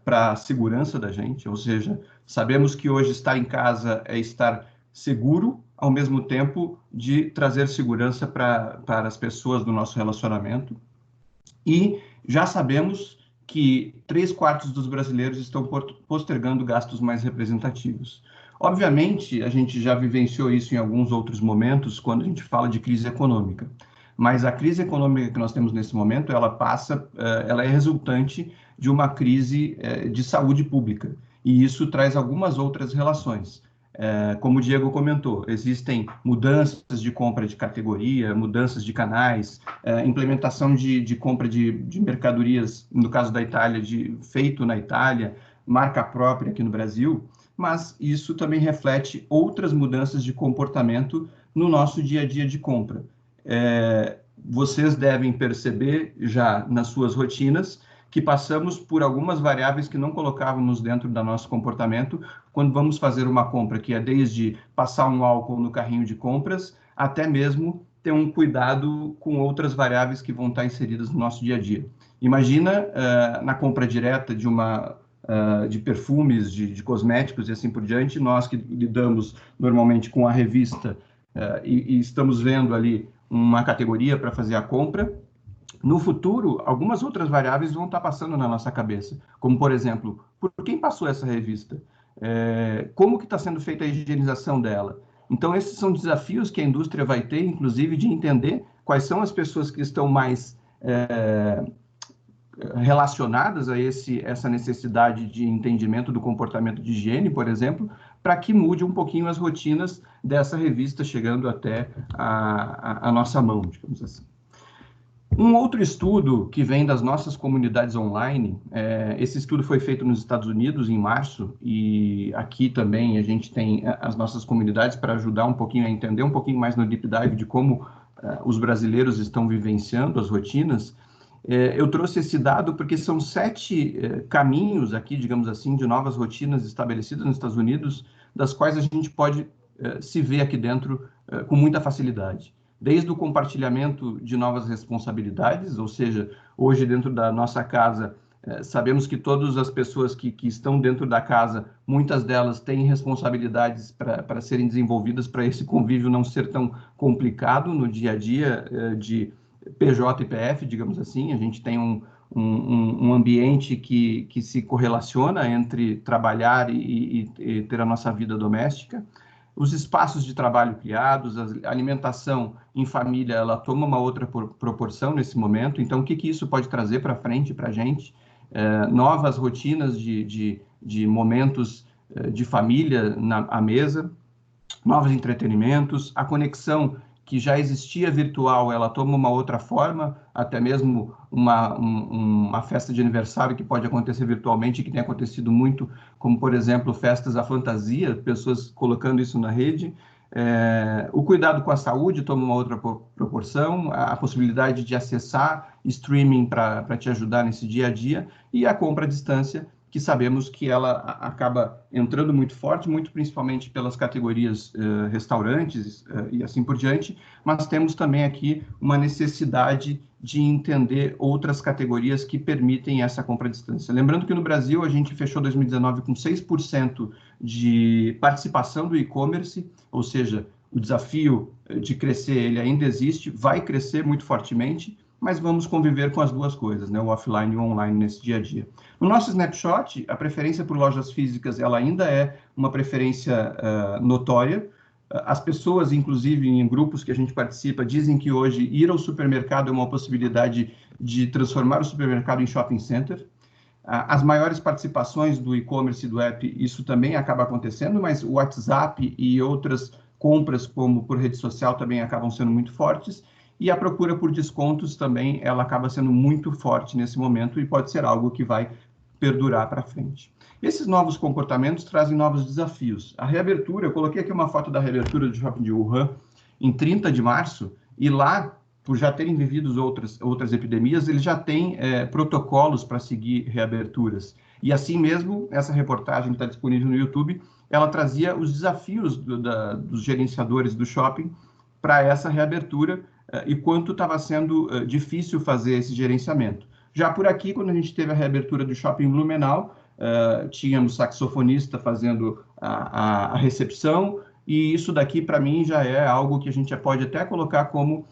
para a segurança da gente, ou seja, sabemos que hoje estar em casa é estar seguro, ao mesmo tempo de trazer segurança para as pessoas do nosso relacionamento. E já sabemos que 3/4 dos brasileiros estão postergando gastos mais representativos. Obviamente, a gente já vivenciou isso em alguns outros momentos, quando a gente fala de crise econômica. Mas a crise econômica que nós temos nesse momento, ela é resultante de uma crise de saúde pública. E isso traz algumas outras relações. Como o Diego comentou, existem mudanças de compra de categoria, mudanças de canais, implementação de compra de mercadorias, no caso da Itália, feito na Itália, marca própria aqui no Brasil, mas isso também reflete outras mudanças de comportamento no nosso dia a dia de compra. Vocês devem perceber já nas suas rotinas que passamos por algumas variáveis que não colocávamos dentro do nosso comportamento quando vamos fazer uma compra, que é desde passar um álcool no carrinho de compras, até mesmo ter um cuidado com outras variáveis que vão estar inseridas no nosso dia a dia. Imagina na compra direta de perfumes, de cosméticos e assim por diante, nós que lidamos normalmente com a revista e estamos vendo ali uma categoria para fazer a compra. No futuro, algumas outras variáveis vão estar passando na nossa cabeça, como, por exemplo, por quem passou essa revista? Como que está sendo feita a higienização dela? Então, esses são desafios que a indústria vai ter, inclusive, de entender quais são as pessoas que estão mais relacionadas a essa necessidade de entendimento do comportamento de higiene, por exemplo, para que mude um pouquinho as rotinas dessa revista chegando até a nossa mão, digamos assim. Um outro estudo que vem das nossas comunidades online, esse estudo foi feito nos Estados Unidos em março, e aqui também a gente tem as nossas comunidades para ajudar um pouquinho a entender um pouquinho mais no deep dive de como os brasileiros estão vivenciando as rotinas. Eu trouxe esse dado porque são 7 caminhos aqui, digamos assim, de novas rotinas estabelecidas nos Estados Unidos, das quais a gente pode se ver aqui dentro com muita facilidade. Desde o compartilhamento de novas responsabilidades, ou seja, hoje dentro da nossa casa, sabemos que todas as pessoas que estão dentro da casa, muitas delas têm responsabilidades para serem desenvolvidas, para esse convívio não ser tão complicado no dia a dia de PJ e PF, digamos assim. A gente tem um ambiente que se correlaciona entre trabalhar e ter a nossa vida doméstica. Os espaços de trabalho criados, a alimentação em família, ela toma uma outra proporção nesse momento. Então, o que isso pode trazer para frente para a gente? Novas rotinas de momentos de família à mesa, novos entretenimentos, a conexão que já existia virtual, ela toma uma outra forma, até mesmo uma festa de aniversário que pode acontecer virtualmente, que tem acontecido muito, como, por exemplo, festas à fantasia, pessoas colocando isso na rede. O cuidado com a saúde toma uma outra proporção, a possibilidade de acessar streaming para te ajudar nesse dia a dia, e a compra à distância, que sabemos que ela acaba entrando muito forte, muito principalmente pelas categorias restaurantes e assim por diante, mas temos também aqui uma necessidade de entender outras categorias que permitem essa compra à distância. Lembrando que no Brasil a gente fechou 2019 com 6% de participação do e-commerce, ou seja, o desafio de crescer ele ainda existe, vai crescer muito fortemente, mas vamos conviver com as duas coisas, né? O offline e o online nesse dia a dia. No nosso snapshot, a preferência por lojas físicas, ela ainda é uma preferência notória. As pessoas, inclusive em grupos que a gente participa, dizem que hoje ir ao supermercado é uma possibilidade de transformar o supermercado em shopping center. As maiores participações do e-commerce e do app, isso também acaba acontecendo, mas o WhatsApp e outras compras, como por rede social, também acabam sendo muito fortes. E a procura por descontos também, ela acaba sendo muito forte nesse momento e pode ser algo que vai perdurar para frente. Esses novos comportamentos trazem novos desafios. A reabertura, eu coloquei aqui uma foto da reabertura do shopping de Wuhan em 30 de março, e lá, por já terem vivido outras epidemias, eles já têm protocolos para seguir reaberturas. E assim mesmo, essa reportagem que está disponível no YouTube, ela trazia os desafios dos gerenciadores do shopping para essa reabertura e quanto estava sendo difícil fazer esse gerenciamento. Já por aqui, quando a gente teve a reabertura do shopping Blumenau, tínhamos saxofonista fazendo a recepção, e isso daqui, para mim, já é algo que a gente já pode até colocar como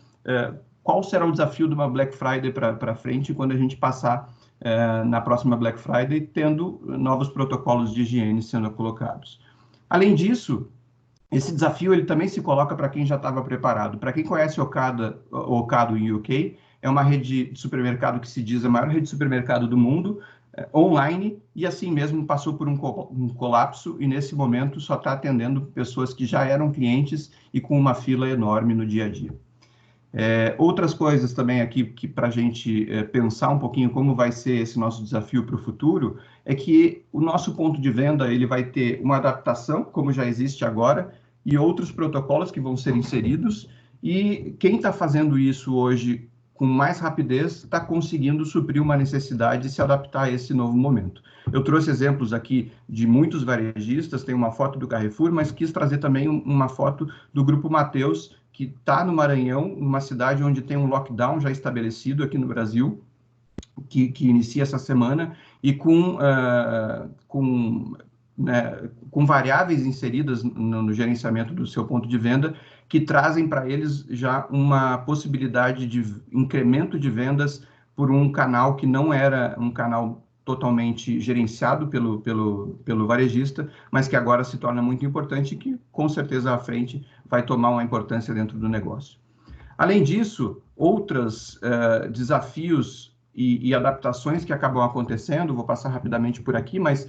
qual será o desafio de uma Black Friday para frente, quando a gente passar na próxima Black Friday, tendo novos protocolos de higiene sendo colocados. Além disso, esse desafio ele também se coloca para quem já estava preparado. Para quem conhece Ocado em UK, é uma rede de supermercado que se diz a maior rede de supermercado do mundo, online, e assim mesmo passou por um colapso, e nesse momento só está atendendo pessoas que já eram clientes e com uma fila enorme no dia a dia. Outras coisas também aqui que para a gente pensar um pouquinho como vai ser esse nosso desafio para o futuro, é que o nosso ponto de venda ele vai ter uma adaptação, como já existe agora, e outros protocolos que vão ser inseridos, e quem está fazendo isso hoje com mais rapidez está conseguindo suprir uma necessidade e se adaptar a esse novo momento. Eu trouxe exemplos aqui de muitos varejistas, tem uma foto do Carrefour, mas quis trazer também uma foto do Grupo Mateus, que está no Maranhão, uma cidade onde tem um lockdown já estabelecido aqui no Brasil, que inicia essa semana, e com variáveis inseridas no gerenciamento do seu ponto de venda, que trazem para eles já uma possibilidade de incremento de vendas por um canal que não era um canal totalmente gerenciado pelo varejista, mas que agora se torna muito importante e que, com certeza, à frente vai tomar uma importância dentro do negócio. Além disso, outros desafios e adaptações que acabam acontecendo, vou passar rapidamente por aqui, mas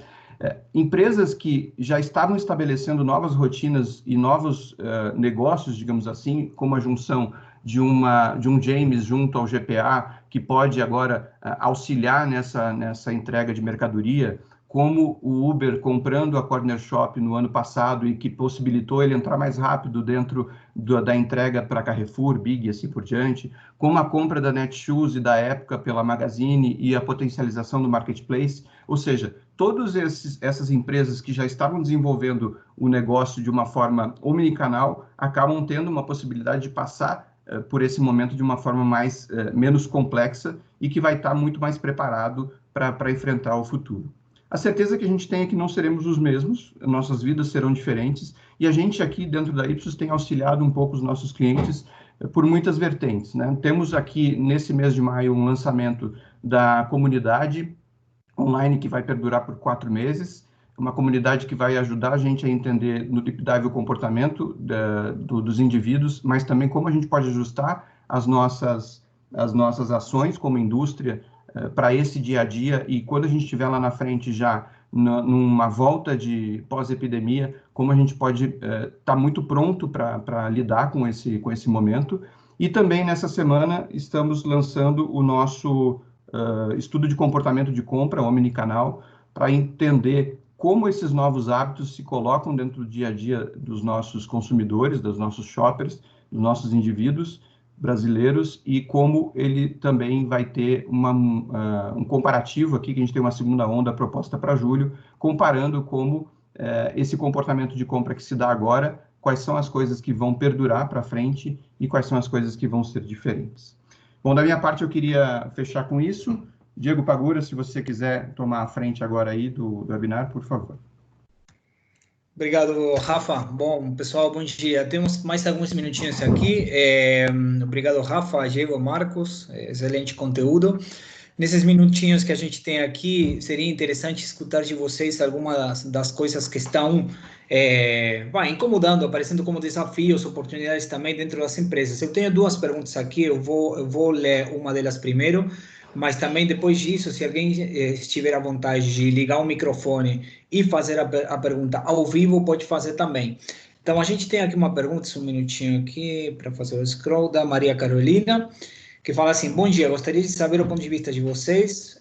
empresas que já estavam estabelecendo novas rotinas e novos negócios, digamos assim, como a junção de um James junto ao GPA, que pode agora auxiliar nessa entrega de mercadoria, como o Uber comprando a Corner Shop no ano passado e que possibilitou ele entrar mais rápido dentro da entrega para Carrefour, Big e assim por diante, como a compra da Netshoes e da Época pela Magazine e a potencialização do Marketplace, ou seja, todas essas empresas que já estavam desenvolvendo o negócio de uma forma omnicanal acabam tendo uma possibilidade de passar por esse momento de uma forma menos complexa e que vai estar muito mais preparado para enfrentar o futuro. A certeza que a gente tem é que não seremos os mesmos, nossas vidas serão diferentes, e a gente aqui dentro da Ipsos tem auxiliado um pouco os nossos clientes por muitas vertentes, né? Temos aqui, nesse mês de maio, um lançamento da comunidade online que vai perdurar por 4 meses, uma comunidade que vai ajudar a gente a entender no deep dive o comportamento dos indivíduos, mas também como a gente pode ajustar as nossas ações como indústria para esse dia a dia, e quando a gente estiver lá na frente já numa volta de pós-epidemia, como a gente pode estar muito pronto para lidar com esse momento. E também nessa semana estamos lançando o nosso estudo de comportamento de compra omnicanal, para entender como esses novos hábitos se colocam dentro do dia a dia dos nossos consumidores, dos nossos shoppers, dos nossos indivíduos brasileiros, e como ele também vai ter um comparativo aqui, que a gente tem uma segunda onda proposta para julho, comparando como esse comportamento de compra que se dá agora, quais são as coisas que vão perdurar para frente e quais são as coisas que vão ser diferentes. Bom, da minha parte eu queria fechar com isso. Diego Pagura, se você quiser tomar a frente agora aí do webinar, por favor. Obrigado, Rafa. Bom, pessoal, bom dia. Temos mais alguns minutinhos aqui. Obrigado, Rafa, Diego, Marcos. Excelente conteúdo. Nesses minutinhos que a gente tem aqui, seria interessante escutar de vocês algumas das coisas que estão incomodando, aparecendo como desafios, oportunidades também dentro das empresas. Eu tenho duas perguntas aqui, eu vou ler uma delas primeiro, mas também depois disso, se alguém estiver à vontade de ligar o microfone e fazer a pergunta ao vivo, pode fazer também. Então, a gente tem aqui uma pergunta, um minutinho aqui para fazer o scroll, da Maria Carolina, que fala assim: bom dia, gostaria de saber o ponto de vista de vocês,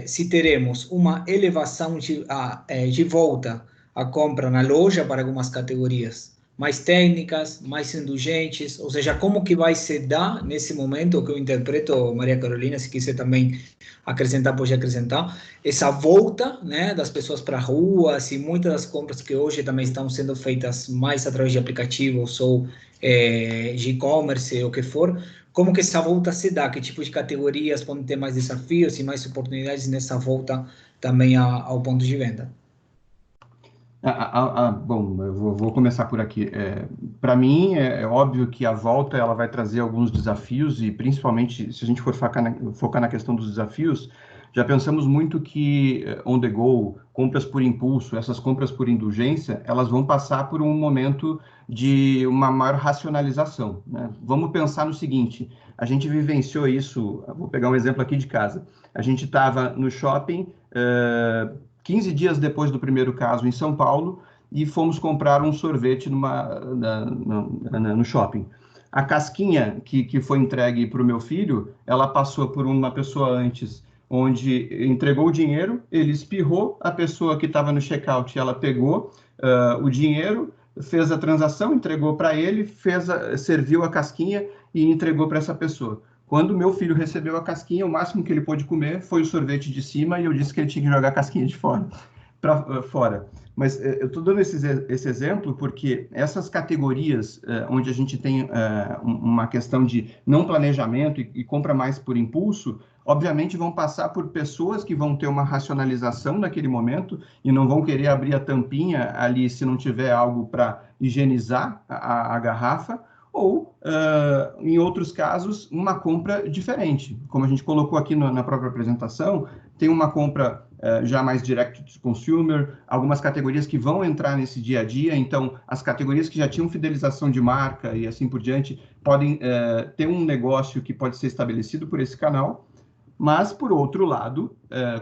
se teremos uma elevação de volta à compra na loja para algumas categorias mais técnicas, mais indulgentes, ou seja, como que vai se dar nesse momento, o que eu interpreto, Maria Carolina, se quiser também acrescentar, pode acrescentar, essa volta, né, das pessoas para a rua, se muitas das compras que hoje também estão sendo feitas mais através de aplicativos ou de e-commerce, ou o que for, como que essa volta se dá, que tipo de categorias podem ter mais desafios e mais oportunidades nessa volta também ao ponto de venda? Bom, eu vou começar por aqui. Para mim, é óbvio que a volta ela vai trazer alguns desafios e, principalmente, se a gente for focar na questão dos desafios, já pensamos muito que on the go, compras por impulso, essas compras por indulgência, elas vão passar por um momento de uma maior racionalização, né? Vamos pensar no seguinte: a gente vivenciou isso, vou pegar um exemplo aqui de casa. A gente estava no shopping 15 dias depois do primeiro caso em São Paulo e fomos comprar um sorvete no shopping. A casquinha que foi entregue para o meu filho, ela passou por uma pessoa antes, onde entregou o dinheiro, ele espirrou, a pessoa que estava no checkout, ela pegou o dinheiro, fez a transação, entregou para ele, serviu a casquinha e entregou para essa pessoa. Quando meu filho recebeu a casquinha, o máximo que ele pôde comer foi o sorvete de cima e eu disse que ele tinha que jogar a casquinha de fora. Mas eu estou dando esse exemplo porque essas categorias onde a gente tem uma questão de não planejamento e compra mais por impulso, obviamente vão passar por pessoas que vão ter uma racionalização naquele momento e não vão querer abrir a tampinha ali se não tiver algo para higienizar a garrafa, ou, em outros casos, uma compra diferente. Como a gente colocou aqui na própria apresentação, tem uma compra já mais direct to consumer, algumas categorias que vão entrar nesse dia a dia, então as categorias que já tinham fidelização de marca e assim por diante, podem ter um negócio que pode ser estabelecido por esse canal, mas, por outro lado,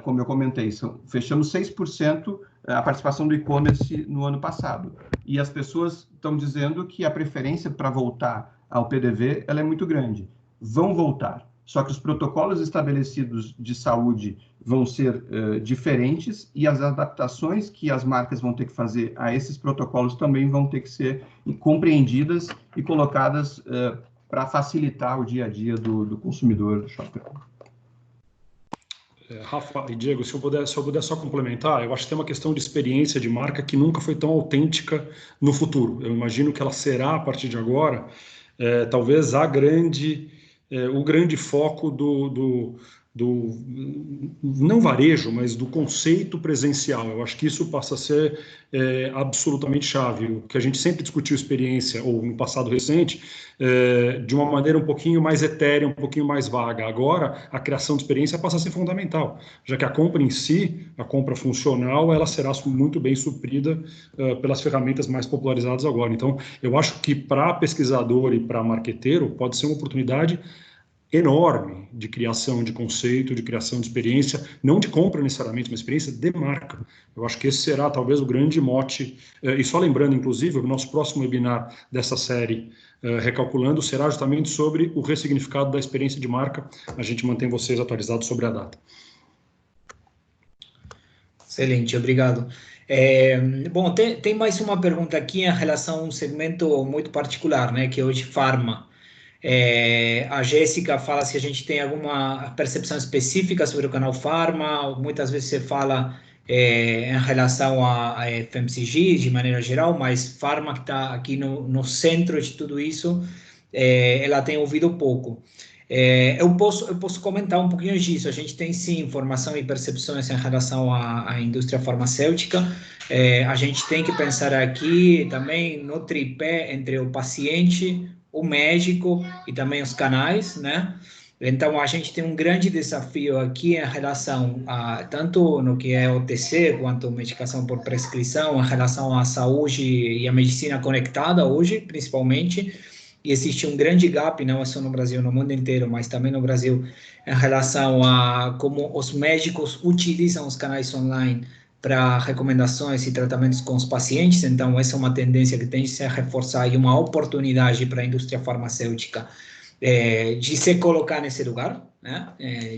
como eu comentei, fechamos 6% a participação do e-commerce no ano passado. E as pessoas estão dizendo que a preferência para voltar ao PDV ela é muito grande. Vão voltar, só que os protocolos estabelecidos de saúde vão ser diferentes e as adaptações que as marcas vão ter que fazer a esses protocolos também vão ter que ser compreendidas e colocadas para facilitar o dia a dia do consumidor do shopper. Rafa e Diego, se eu puder só complementar, eu acho que tem uma questão de experiência de marca que nunca foi tão autêntica no futuro. Eu imagino que ela será, a partir de agora, talvez o grande foco do não varejo, mas do conceito presencial. Eu acho que isso passa a ser absolutamente chave. O que a gente sempre discutiu experiência, ou no passado recente, de uma maneira um pouquinho mais etérea, um pouquinho mais vaga. Agora, a criação de experiência passa a ser fundamental, já que a compra em si, a compra funcional, ela será muito bem suprida pelas ferramentas mais popularizadas agora. Então, eu acho que para pesquisador e para marqueteiro pode ser uma oportunidade enorme de criação de conceito, de criação de experiência, não de compra necessariamente, mas experiência de marca. Eu acho que esse será talvez o grande mote, e só lembrando, inclusive, o nosso próximo webinar dessa série, Recalculando, será justamente sobre o ressignificado da experiência de marca. A gente mantém vocês atualizados sobre a data. Excelente, obrigado. Bom, tem mais uma pergunta aqui em relação a um segmento muito particular, né, que é hoje Pharma. A Jéssica fala se a gente tem alguma percepção específica sobre o canal Pharma. Muitas vezes você fala em relação a FMCG de maneira geral, mas Pharma, que está aqui no centro de tudo isso, ela tem ouvido pouco. Eu posso comentar um pouquinho disso. A gente tem sim informação e percepções em relação à indústria farmacêutica. A gente tem que pensar aqui também no tripé entre o paciente, o médico e também os canais, né? Então, a gente tem um grande desafio aqui em relação a tanto no que é OTC quanto medicação por prescrição, em relação à saúde e à medicina conectada hoje, principalmente. E existe um grande gap, não é só no Brasil, no mundo inteiro, mas também no Brasil, em relação a como os médicos utilizam os canais online para recomendações e tratamentos com os pacientes. Então, essa é uma tendência que tem que se reforçar e uma oportunidade para a indústria farmacêutica de se colocar nesse lugar, né?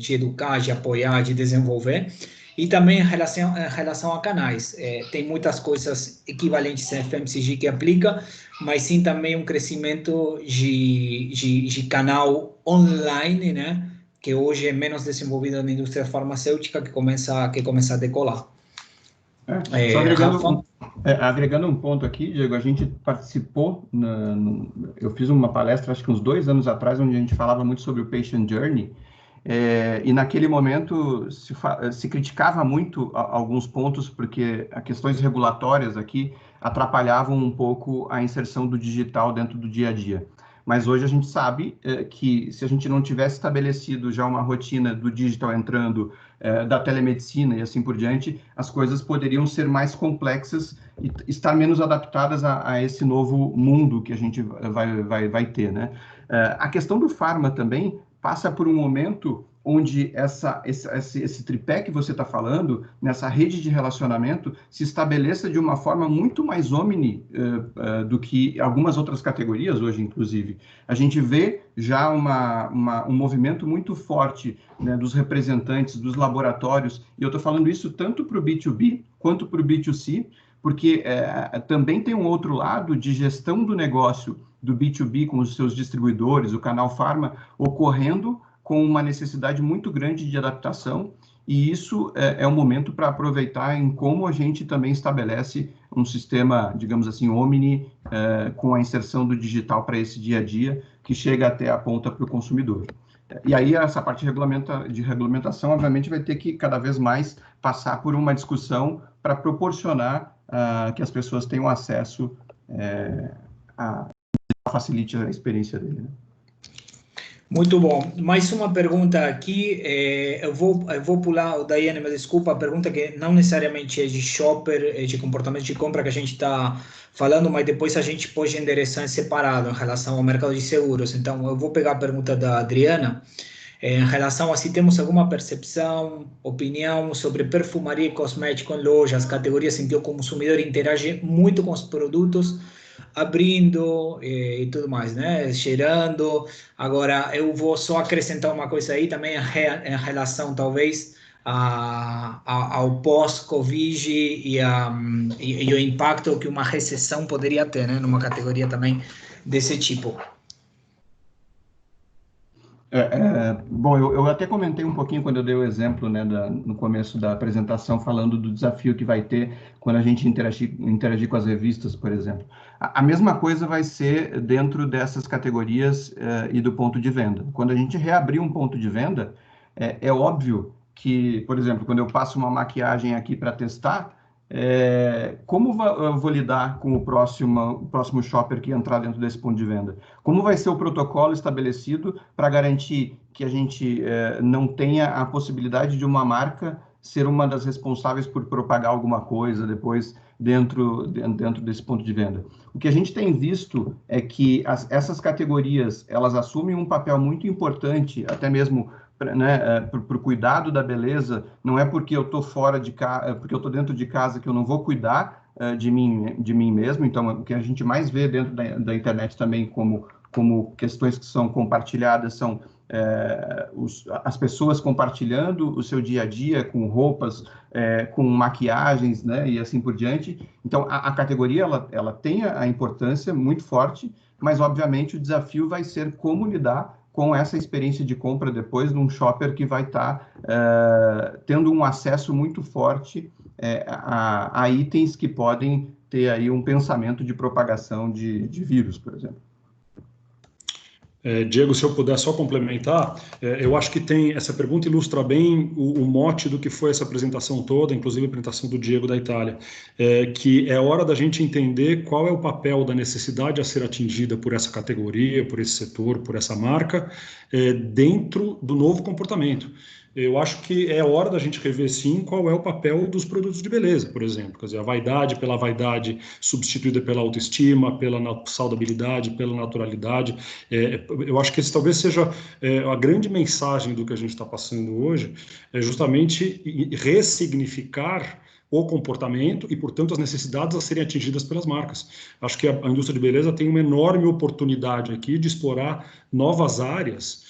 De educar, de apoiar, de desenvolver. E também em relação a canais. Tem muitas coisas equivalentes a FMCG que aplica, mas sim também um crescimento de canal online, né? Que hoje é menos desenvolvido na indústria farmacêutica, que começa a decolar. Só agregando um ponto aqui, Diego, a gente participou, eu fiz uma palestra, acho que uns 2 anos atrás, onde a gente falava muito sobre o Patient Journey, e naquele momento se criticava muito alguns pontos, porque as questões regulatórias aqui atrapalhavam um pouco a inserção do digital dentro do dia a dia. Mas hoje a gente sabe que se a gente não tivesse estabelecido já uma rotina do digital entrando, da telemedicina e assim por diante, as coisas poderiam ser mais complexas e estar menos adaptadas a esse novo mundo que a gente vai ter, né? A questão do pharma também passa por um momento onde esse tripé que você está falando, nessa rede de relacionamento, se estabeleça de uma forma muito mais omni do que algumas outras categorias hoje, inclusive. A gente vê já um movimento muito forte, né, dos representantes, dos laboratórios, e eu estou falando isso tanto para o B2B quanto para o B2C, porque também tem um outro lado de gestão do negócio do B2B com os seus distribuidores, o canal Pharma, ocorrendo com uma necessidade muito grande de adaptação, e isso é um momento para aproveitar em como a gente também estabelece um sistema, digamos assim, omni, com a inserção do digital para esse dia a dia, que chega até a ponta para o consumidor. E aí essa parte de regulamentação, obviamente, vai ter que cada vez mais passar por uma discussão para proporcionar que as pessoas tenham acesso facilite a experiência dele, né? Muito bom. Mais uma pergunta aqui. Eu vou pular, o Daiane, me desculpa, a pergunta que não necessariamente é de shopper, é de comportamento de compra que a gente está falando, mas depois a gente pode endereçar em separado em relação ao mercado de seguros. Então, eu vou pegar a pergunta da Adriana em relação a se temos alguma percepção, opinião sobre perfumaria e cosmético em lojas, categorias em que o consumidor interage muito com os produtos, abrindo e tudo mais, né? Cheirando. Agora, eu vou só acrescentar uma coisa aí também em relação, talvez, ao pós-Covid e o impacto que uma recessão poderia ter, né? Numa categoria também desse tipo. Bom, eu até comentei um pouquinho quando eu dei o exemplo, né, no começo da apresentação, falando do desafio que vai ter quando a gente interagir com as revistas, por exemplo. A mesma coisa vai ser dentro dessas categorias e do ponto de venda. Quando a gente reabrir um ponto de venda, é óbvio que, por exemplo, quando eu passo uma maquiagem aqui para testar, como eu vou lidar com o próximo shopper que entrar dentro desse ponto de venda? Como vai ser o protocolo estabelecido para garantir que a gente não tenha a possibilidade de uma marca ser uma das responsáveis por propagar alguma coisa depois dentro desse ponto de venda? O que a gente tem visto é que essas categorias, elas assumem um papel muito importante, até mesmo né, para o cuidado da beleza. Não é porque eu estou fora de casa, porque eu estou dentro de casa que eu não vou cuidar de mim mesmo. Então, o que a gente mais vê dentro da internet também como questões que são compartilhadas são as pessoas compartilhando o seu dia a dia com roupas, com maquiagens, né, e assim por diante. Então, a categoria ela tem a importância muito forte, mas, obviamente, o desafio vai ser como lidar com essa experiência de compra depois num shopper que vai estar tendo um acesso muito forte a itens que podem ter aí um pensamento de propagação de vírus, por exemplo. Diego, se eu puder só complementar, eu acho que essa pergunta ilustra bem o mote do que foi essa apresentação toda, inclusive a apresentação do Diego da Itália, que é hora da gente entender qual é o papel da necessidade a ser atingida por essa categoria, por esse setor, por essa marca, dentro do novo comportamento. Eu acho que é hora da gente rever, sim, qual é o papel dos produtos de beleza, por exemplo. Quer dizer, a vaidade pela vaidade substituída pela autoestima, pela saudabilidade, pela naturalidade. Eu acho que esse talvez seja a grande mensagem do que a gente está passando hoje, é justamente ressignificar o comportamento e, portanto, as necessidades a serem atingidas pelas marcas. Acho que a indústria de beleza tem uma enorme oportunidade aqui de explorar novas áreas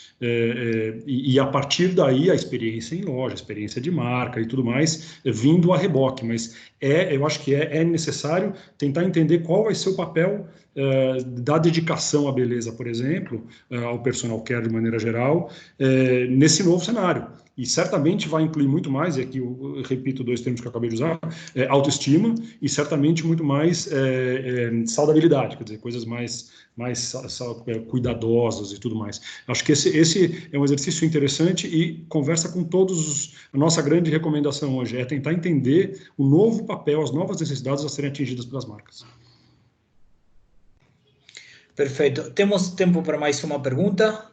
e a partir daí a experiência em loja, a experiência de marca e tudo mais, vindo a reboque. Mas eu acho que é necessário tentar entender qual vai ser o papel da dedicação à beleza, por exemplo, ao personal care de maneira geral, nesse novo cenário. E certamente vai incluir muito mais, e aqui eu repito 2 termos que eu acabei de usar, autoestima e certamente muito mais saudabilidade, quer dizer, coisas mais cuidadosas e tudo mais. Acho que esse é um exercício interessante e conversa com todos. A nossa grande recomendação hoje é tentar entender o novo papel, as novas necessidades a serem atingidas pelas marcas. Perfeito. Temos tempo para mais uma pergunta?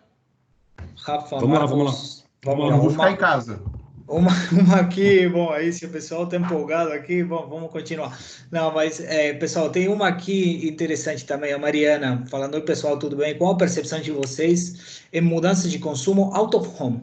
Rafa, vamos Marcos, lá. Eu vou ficar em casa. Uma aqui, bom, aí se o pessoal está empolgado aqui, bom, vamos continuar. Não, mas, pessoal, tem uma aqui interessante também, a Mariana, falando: oi, pessoal, tudo bem? Qual a percepção de vocês em mudança de consumo out of home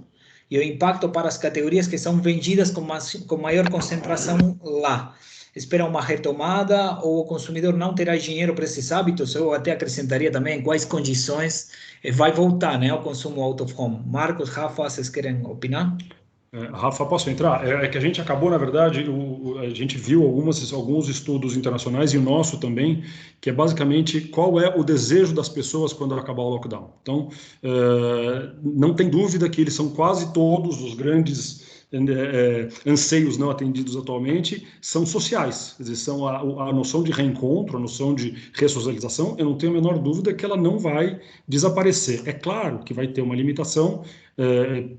e o impacto para as categorias que são vendidas com maior concentração lá? Espera uma retomada ou o consumidor não terá dinheiro para esses hábitos? Eu até acrescentaria também quais condições vai voltar, né, ao consumo out of home. Marcos, Rafa, vocês querem opinar? Rafa, posso entrar? É que a gente acabou, na verdade, a gente viu alguns estudos internacionais e o nosso também, que é basicamente qual é o desejo das pessoas quando acabar o lockdown. Então, não tem dúvida que eles são quase todos os grandes anseios não atendidos atualmente, são sociais, quer dizer, são a noção de reencontro, a noção de ressocialização. Eu não tenho a menor dúvida que ela não vai desaparecer. É claro que vai ter uma limitação.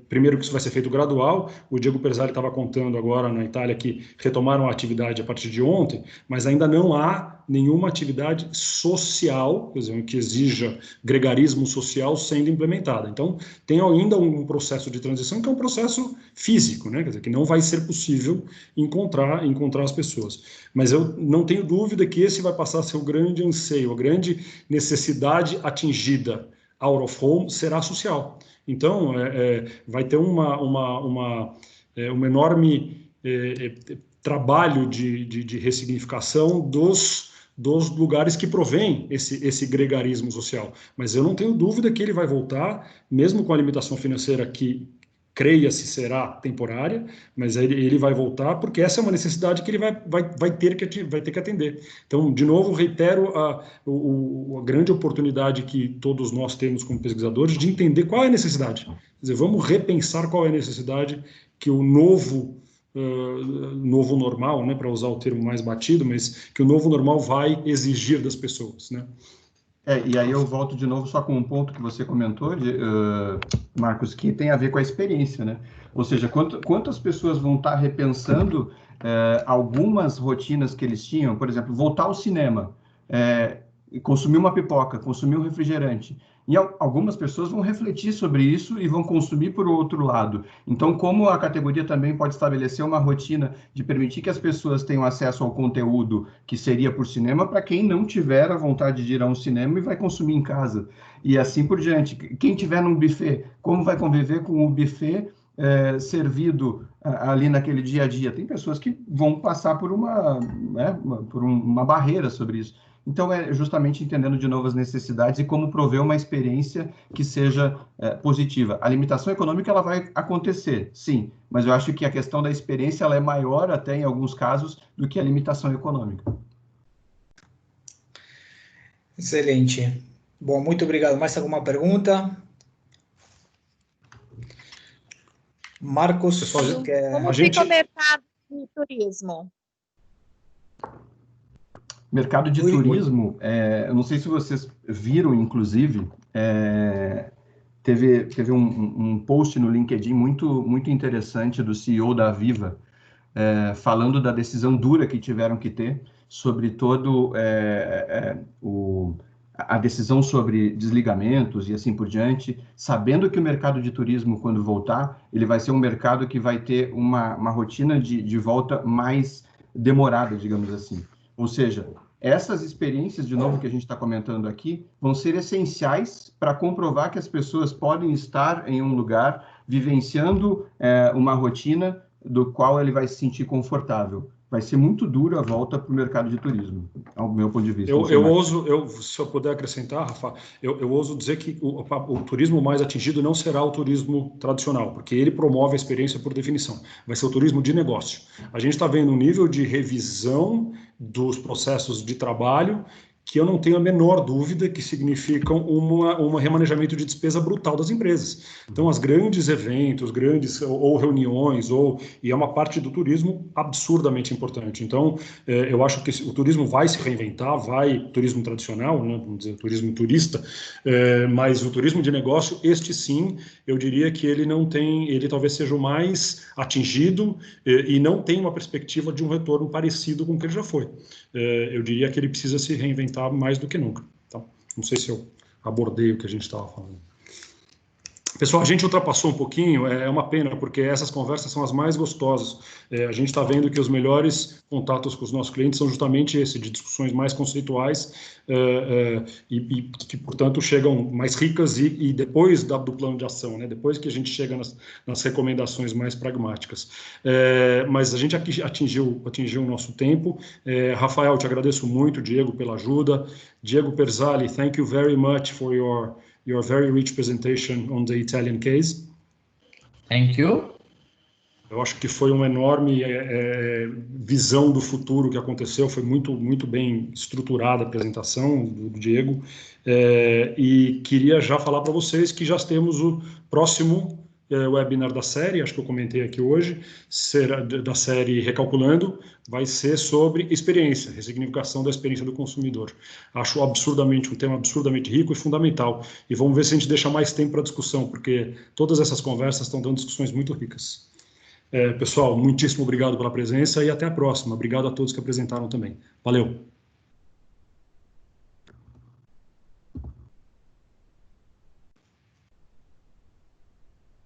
Primeiro que isso vai ser feito gradual. O Diego Perzali estava contando agora na Itália que retomaram a atividade a partir de ontem, mas ainda não há nenhuma atividade social, quer dizer, que exija gregarismo social sendo implementada. Então, tem ainda um processo de transição que é um processo físico, né? Quer dizer, que não vai ser possível encontrar as pessoas. Mas eu não tenho dúvida que esse vai passar a ser o grande anseio, a grande necessidade atingida out of home será social. Então, vai ter um enorme trabalho de ressignificação dos lugares que provém esse gregarismo social. Mas eu não tenho dúvida que ele vai voltar, mesmo com a limitação financeira que creia-se será temporária, mas ele vai voltar porque essa é uma necessidade que ele vai ter que atender. Então, de novo, reitero a grande oportunidade que todos nós temos como pesquisadores de entender qual é a necessidade. Quer dizer, vamos repensar qual é a necessidade que o novo normal, né, para usar o termo mais batido, mas que o novo normal vai exigir das pessoas, né? E aí eu volto de novo só com um ponto que você comentou, Marcos, que tem a ver com a experiência, né? Ou seja, quantas pessoas vão estar repensando algumas rotinas que eles tinham, por exemplo, voltar ao cinema, consumir uma pipoca, consumir um refrigerante. E algumas pessoas vão refletir sobre isso e vão consumir por outro lado. Então, como a categoria também pode estabelecer uma rotina de permitir que as pessoas tenham acesso ao conteúdo que seria por cinema, para quem não tiver a vontade de ir a um cinema e vai consumir em casa. E assim por diante. Quem tiver num buffet, como vai conviver com o buffet servido ali naquele dia a dia? Tem pessoas que vão passar por uma barreira sobre isso. Então, é justamente entendendo de novo as necessidades e como prover uma experiência que seja positiva. A limitação econômica ela vai acontecer, sim, mas eu acho que a questão da experiência ela é maior até em alguns casos do que a limitação econômica. Excelente. Bom, muito obrigado. Mais alguma pergunta? Marcos, pessoal, como fica o mercado de turismo? Mercado de turismo, eu não sei se vocês viram, inclusive, teve um post no LinkedIn muito interessante do CEO da Aviva, falando da decisão dura que tiveram que ter sobre todo a decisão sobre desligamentos e assim por diante, sabendo que o mercado de turismo, quando voltar, ele vai ser um mercado que vai ter uma rotina de volta mais demorada, digamos assim. Ou seja, essas experiências, de novo, que a gente está comentando aqui, vão ser essenciais para comprovar que as pessoas podem estar em um lugar vivenciando uma rotina do qual ele vai se sentir confortável. Vai ser muito dura a volta para o mercado de turismo, ao meu ponto de vista. Se eu puder acrescentar, Rafa, eu ouso dizer que o turismo mais atingido não será o turismo tradicional, porque ele promove a experiência por definição. Vai ser o turismo de negócio. A gente está vendo um nível de revisão dos processos de trabalho que eu não tenho a menor dúvida que significam um remanejamento de despesa brutal das empresas. Então, os grandes eventos, ou reuniões, e é uma parte do turismo absurdamente importante. Então, eu acho que o turismo vai se reinventar, turismo tradicional, né, vamos dizer, turismo turista, mas o turismo de negócio, este sim, eu diria que ele talvez seja o mais atingido e não tem uma perspectiva de um retorno parecido com o que ele já foi. Eu diria que ele precisa se reinventar mais do que nunca. Tá? Não sei se eu abordei o que a gente estava falando. Pessoal, a gente ultrapassou um pouquinho, é uma pena, porque essas conversas são as mais gostosas. A gente está vendo que os melhores contatos com os nossos clientes são justamente esse, de discussões mais conceituais e que, portanto, chegam mais ricas e depois do plano de ação, né? Depois que a gente chega nas recomendações mais pragmáticas. Mas a gente atingiu o nosso tempo. Rafael, te agradeço muito, Diego, pela ajuda. Diego Perzali, thank you very much for your very rich presentation on the Italian case. Thank you. Eu acho que foi uma enorme visão do futuro que aconteceu, foi muito bem estruturada a apresentação do Diego, e queria já falar para vocês que já temos o próximo webinar da série, acho que eu comentei aqui hoje, da série Recalculando, vai ser sobre experiência, ressignificação da experiência do consumidor. Acho um tema absurdamente rico e fundamental, e vamos ver se a gente deixa mais tempo para discussão, porque todas essas conversas estão dando discussões muito ricas. Pessoal, muitíssimo obrigado pela presença e até a próxima. Obrigado a todos que apresentaram também. Valeu!